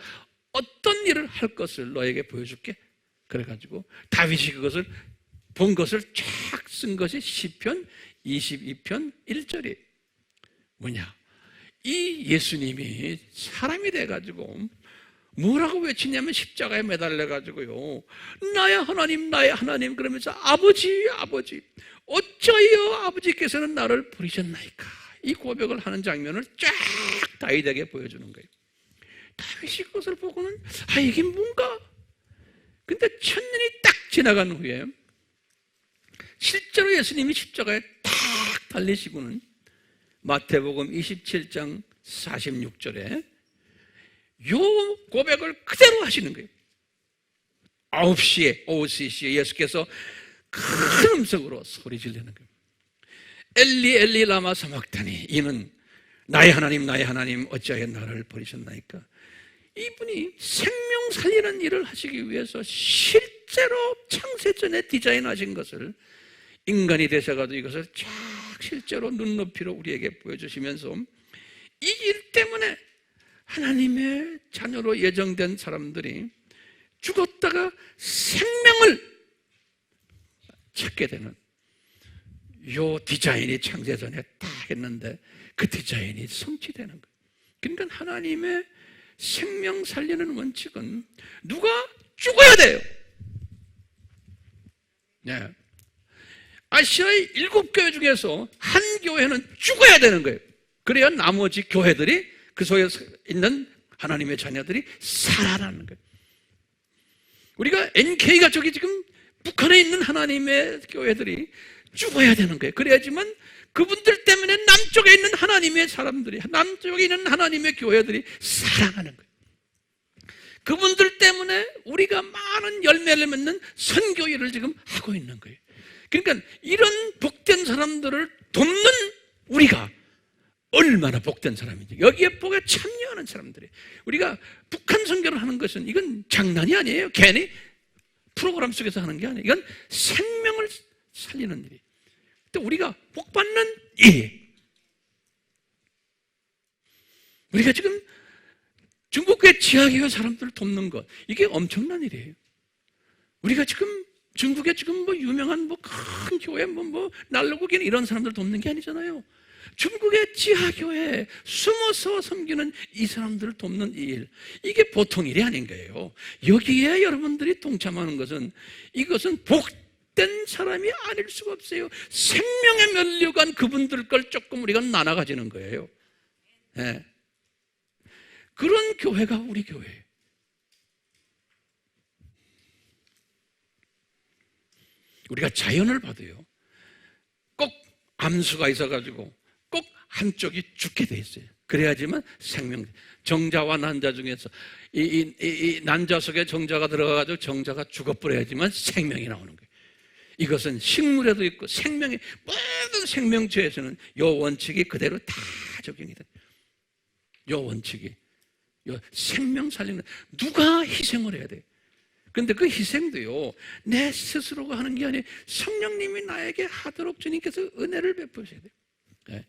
어떤 일을 할 것을 너에게 보여줄게. 그래가지고 다윗이 그것을 본 것을 쫙 쓴 것이 시편 22편 1절이 뭐냐? 이 예수님이 사람이 돼가지고 뭐라고 외치냐면 십자가에 매달려가지고요, 나의 하나님 나의 하나님 그러면서 아버지 아버지 어쩌여 아버지께서는 나를 버리셨나이까, 이 고백을 하는 장면을 쫙 다윗에게 보여주는 거예요. 다윗이 그것을 보고는 이게 뭔가. 근데 1000년이 딱 지나간 후에 실제로 예수님이 십자가에 딱 달리시고는 마태복음 27장 46절에 요 고백을 그대로 하시는 거예요. 9시에 오후 3시에 예수께서 큰 음성으로 소리 지르는 거예요. 엘리 엘리 라마 사막다니, 이는 나의 하나님 어찌하여 나를 버리셨나이까. 이분이 생명 살리는 일을 하시기 위해서 실제로 창세전에 디자인하신 것을 인간이 되셔가지고 이것을 쫙 실제로 눈높이로 우리에게 보여주시면서 이 일 때문에 하나님의 자녀로 예정된 사람들이 죽었다가 생명을 찾게 되는 요 디자인이 창세전에 딱 했는데 그 디자인이 성취되는 거예요. 그러니까 하나님의 생명 살리는 원칙은 누가 죽어야 돼요. 네. 아시아의 7교회 중에서 한 교회는 죽어야 되는 거예요. 그래야 나머지 교회들이 그 속에 있는 하나님의 자녀들이 살아나는 거예요. 우리가 NK가 저기 지금 북한에 있는 하나님의 교회들이 죽어야 되는 거예요. 그래야지만 그분들 때문에 남쪽에 있는 하나님의 사람들이, 남쪽에 있는 하나님의 교회들이 살아가는 거예요. 그분들 때문에 우리가 많은 열매를 맺는 선교일을 지금 하고 있는 거예요. 그러니까 이런 복된 사람들을 돕는 우리가 얼마나 복된 사람인지, 여기에 복에 참여하는 사람들이, 우리가 북한 선교를 하는 것은 이건 장난이 아니에요. 괜히 프로그램 속에서 하는 게 아니에요. 이건 생명을 살리는 일이에요. 또 우리가 복받는 일, 우리가 지금 중국의 지하교회 사람들을 돕는 것, 이게 엄청난 일이에요. 우리가 지금 중국에 지금 유명한 큰 교회 난로국인 이런 사람들 돕는 게 아니잖아요. 중국의 지하교회에 숨어서 섬기는 이 사람들을 돕는 일, 이게 보통 일이 아닌 거예요. 여기에 여러분들이 동참하는 것은, 이것은 복된 사람이 아닐 수가 없어요. 생명의 면류관 그분들 걸 조금 우리가 나눠 가지는 거예요. 네. 그런 교회가 우리 교회예요. 우리가 자연을 봐도요, 꼭 암수가 있어가지고 꼭 한쪽이 죽게 돼 있어요. 그래야지만 생명, 정자와 난자 중에서 이 난자 속에 정자가 들어가가지고 정자가 죽어버려야지만 생명이 나오는 거예요. 이것은 식물에도 있고 생명의 모든 생명체에서는 이 원칙이 그대로 다 적용이 돼요. 이 원칙이, 이 생명 살리는, 누가 희생을 해야 돼요. 근데 그 희생도요, 내 스스로가 하는 게 아니에요. 성령님이 나에게 하도록 주님께서 은혜를 베푸셔야 돼요. 네.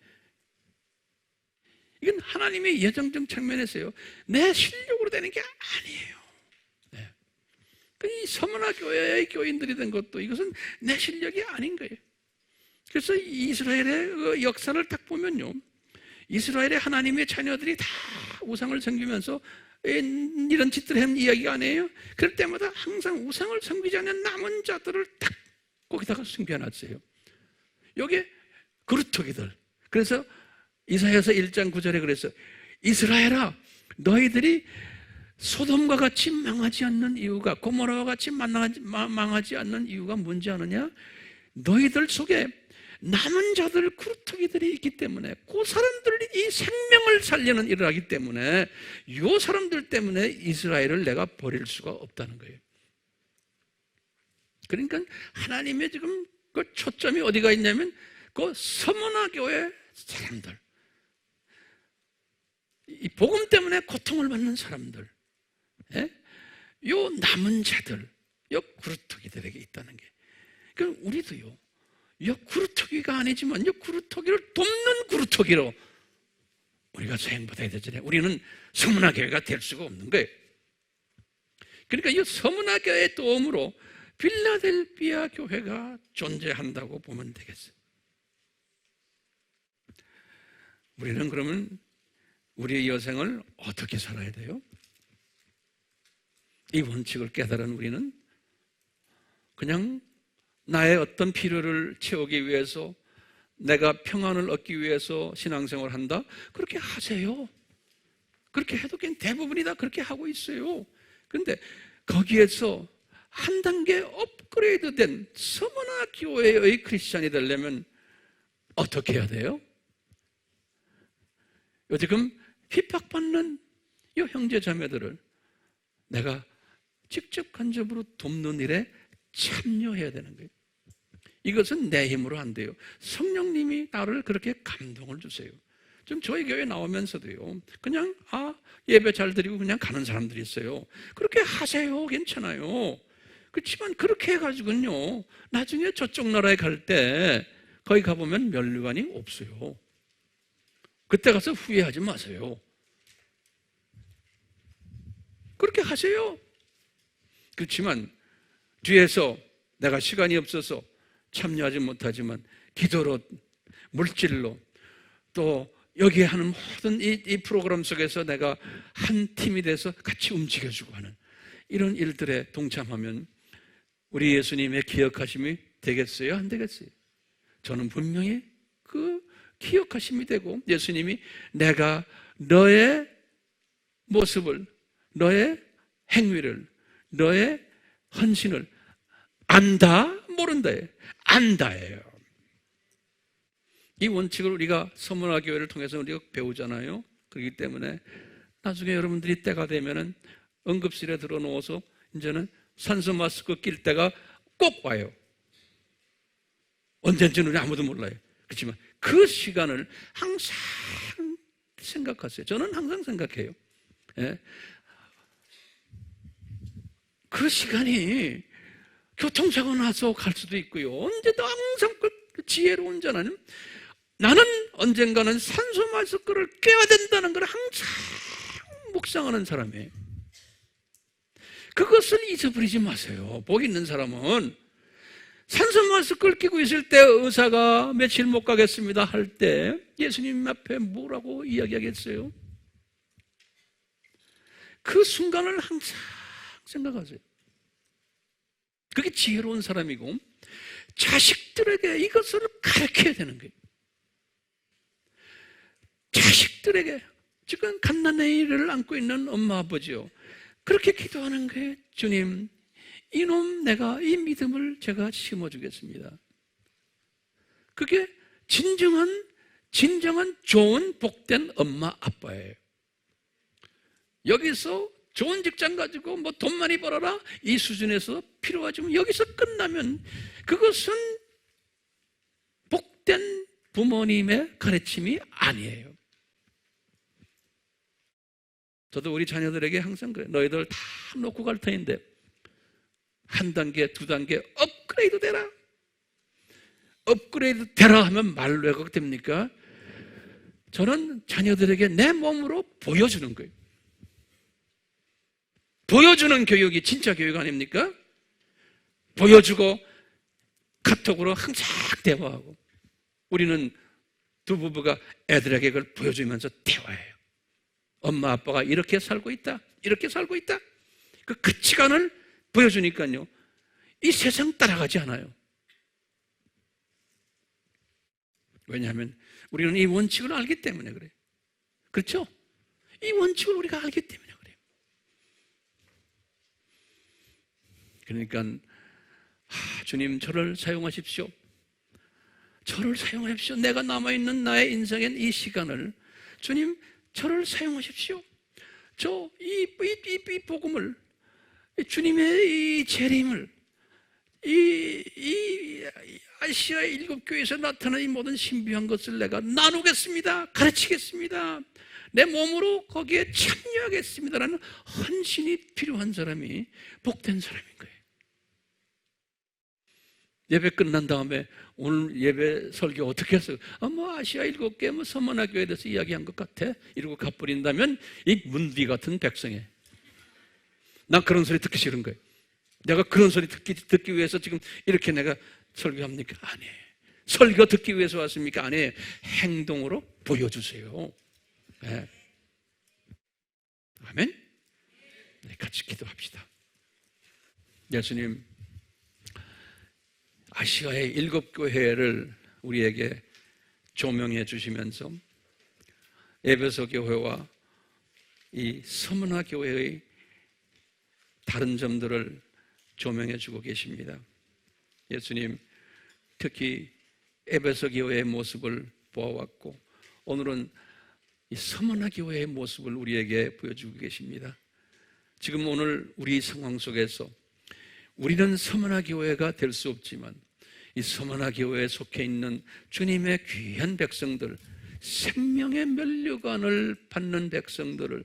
이건 하나님의 예정적 측면에서요, 내 실력으로 되는 게 아니에요. 네. 이 서문화 교회의 교인들이 된 것도 이것은 내 실력이 아닌 거예요. 그래서 이스라엘의 그 역사를 딱 보면요, 이스라엘의 하나님의 자녀들이 다 우상을 섬기면서 이런 짓들을 한 이야기가 아니에요. 그럴 때마다 항상 우상을 섬기지 않는 남은 자들을 딱 거기다가 숨겨놨어요. 여기에 그루터기들. 그래서 이사야서 1장 9절에 그래서 이스라엘아, 너희들이 소돔과 같이 망하지 않는 이유가, 고모라와 같이 망하지 않는 이유가 뭔지 아느냐? 너희들 속에 남은 자들 구루터기들이 있기 때문에 그 사람들이 이 생명을 살리는 일을 하기 때문에 이 사람들 때문에 이스라엘을 내가 버릴 수가 없다는 거예요. 그러니까 하나님의 지금 그 초점이 어디가 있냐면 그 서문화 교회 사람들, 이 복음 때문에 고통을 받는 사람들, 예? 요 남은 자들, 요 구루터기들에게 있다는 게. 그러니까 우리도요, 요 구루터기가 아니지만 요 구루터기를 돕는 구루터기로 우리가 소행받아야 되잖아요. 우리는 서문화 교회가 될 수가 없는 거예요. 그러니까 이 서문화 교회의 도움으로 필라델피아 교회가 존재한다고 보면 되겠어요. 우리는 그러면 우리의 여생을 어떻게 살아야 돼요? 이 원칙을 깨달은 우리는 그냥 나의 어떤 필요를 채우기 위해서, 내가 평안을 얻기 위해서 신앙생활을 한다? 그렇게 하세요. 그렇게 해도 그냥 대부분이 다 그렇게 하고 있어요. 그런데 거기에서 한 단계 업그레이드된 서문화 교회의 크리스찬이 되려면 어떻게 해야 돼요? 지금 핍박받는 이 형제 자매들을 내가 직접 간접으로 돕는 일에 참여해야 되는 거예요. 이것은 내 힘으로 안 돼요. 성령님이 나를 그렇게 감동을 주세요. 지금 저희 교회 나오면서도요, 그냥 예배 잘 드리고 그냥 가는 사람들이 있어요. 그렇게 하세요. 괜찮아요. 그렇지만 그렇게 해가지고는요, 나중에 저쪽 나라에 갈 때 거기 가보면 면류관이 없어요. 그때 가서 후회하지 마세요. 그렇게 하세요. 그렇지만 뒤에서 내가 시간이 없어서 참여하지 못하지만 기도로, 물질로, 또 여기에 하는 모든 이 프로그램 속에서 내가 한 팀이 돼서 같이 움직여주고 하는 이런 일들에 동참하면 우리 예수님의 기억하심이 되겠어요? 안 되겠어요? 저는 분명히 그 기억하심이 되고, 예수님이 내가 너의 모습을, 너의 행위를, 너의 헌신을 안다, 모른다예요. 안다예요. 이 원칙을 우리가 서문화 교회를 통해서 우리가 배우잖아요. 그렇기 때문에 나중에 여러분들이 때가 되면은 응급실에 들어 누워서 이제는 산소 마스크 낄 때가 꼭 와요. 언젠지는 우리 아무도 몰라요. 그렇지만 그 시간을 항상 생각하세요. 저는 항상 생각해요. 예? 그 시간이 교통사고 나서 갈 수도 있고요. 언제도 항상 그 지혜로운 자는, 나는 언젠가는 산소 마스크를 껴야 된다는 걸 항상 묵상하는 사람이에요. 그것을 잊어버리지 마세요. 복 있는 사람은 산소 마스크를 끼고 있을 때 의사가 며칠 못 가겠습니다 할 때 예수님 앞에 뭐라고 이야기하겠어요? 그 순간을 항상 생각하세요. 그게 지혜로운 사람이고, 자식들에게 이것을 가르쳐야 되는 거예요. 자식들에게, 지금 갓난아이를 안고 있는 엄마 아버지요, 그렇게 기도하는 거예요. 주님, 이놈 내가 이 믿음을 제가 심어주겠습니다. 그게 진정한 좋은 복된 엄마 아빠예요. 여기서 좋은 직장 가지고 뭐 돈 많이 벌어라 이 수준에서 필요하지만 여기서 끝나면 그것은 복된 부모님의 가르침이 아니에요. 저도 우리 자녀들에게 항상 그래요. 너희들 다 놓고 갈 터인데 한 단계, 두 단계 업그레이드 되라. 업그레이드 되라 하면 말로 해가 됩니까? 저는 자녀들에게 내 몸으로 보여주는 거예요. 보여주는 교육이 진짜 교육 아닙니까? 보여주고 카톡으로 항상 대화하고, 우리는 두 부부가 애들에게 그걸 보여주면서 대화해요. 엄마 아빠가 이렇게 살고 있다, 이렇게 살고 있다. 그 가치관을 보여주니까요, 이 세상 따라가지 않아요. 왜냐하면 우리는 이 원칙을 알기 때문에 그래요. 그렇죠? 이 원칙을 우리가 알기 때문에 그래요. 그러니까 주님 저를 사용하십시오. 저를 사용하십시오. 내가 남아있는 나의 인생의 이 시간을 주님 저를 사용하십시오. 이 복음을, 주님의 이 재림을, 이 아시아 7교회에서 나타난 이 모든 신비한 것을 내가 나누겠습니다. 가르치겠습니다. 내 몸으로 거기에 참여하겠습니다라는 헌신이 필요한 사람이 복된 사람인 거예요. 예배 끝난 다음에 오늘 예배 설교 어떻게 했어요? 아시아 7개 서머나 교회에 대해서 이야기한 것 같아. 이러고 가버린다면 이 문디 같은 백성에, 난 그런 소리 듣기 싫은 거예요. 내가 그런 소리 듣기 위해서 지금 이렇게 내가 설교합니까? 아니에요. 설교 듣기 위해서 왔습니까? 아니에요. 행동으로 보여주세요. 네. 아멘? 네, 같이 기도합시다. 예수님, 아시아의 7교회를 우리에게 조명해 주시면서 에베소 교회와 이 서머나 교회의 다른 점들을 조명해 주고 계십니다. 예수님, 특히 에베소 교회의 모습을 보아왔고 오늘은 이 서머나 교회의 모습을 우리에게 보여주고 계십니다. 지금 오늘 우리 상황 속에서 우리는 서머나 교회가 될 수 없지만 이 서머나 교회에 속해 있는 주님의 귀한 백성들, 생명의 면류관을 받는 백성들을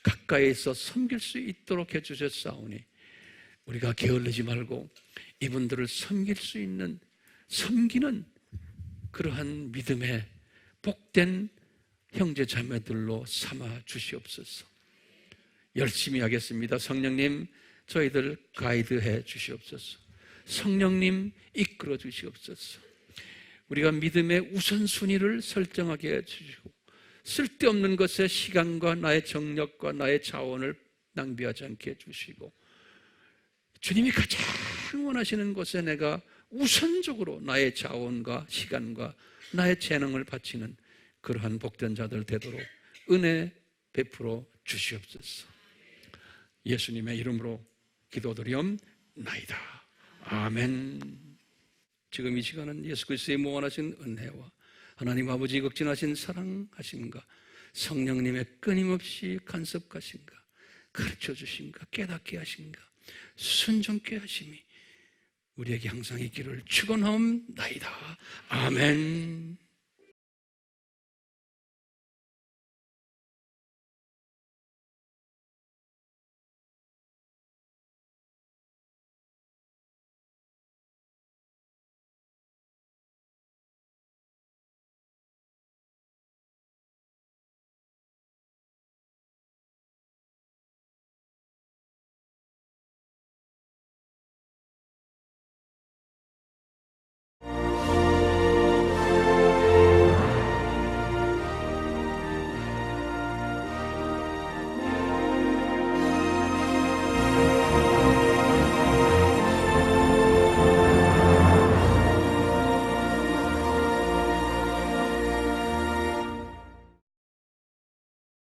가까이서 섬길 수 있도록 해주셨사오니 우리가 게을르지 말고 이분들을 섬길 수 있는, 섬기는 그러한 믿음의 복된 형제 자매들로 삼아 주시옵소서. 열심히 하겠습니다. 성령님, 저희들 가이드해 주시옵소서. 성령님, 이끌어 주시옵소서. 우리가 믿음의 우선순위를 설정하게 해주시고 쓸데없는 것에 시간과 나의 정력과 나의 자원을 낭비하지 않게 해주시고 주님이 가장 원하시는 것에 내가 우선적으로 나의 자원과 시간과 나의 재능을 바치는 그러한 복된 자들 되도록 은혜 베풀어 주시옵소서. 예수님의 이름으로 기도드리옵나이다. 아멘. 지금 이 시간은 예수 그리스도의 무한하신 은혜와 하나님 아버지의 극진하신 사랑하심과 성령님의 끊임없이 간섭하심과 가르쳐 주심과 깨닫게 하심과 순종케 하심이 우리에게 항상 있기를 축원하옵나이다. 아멘.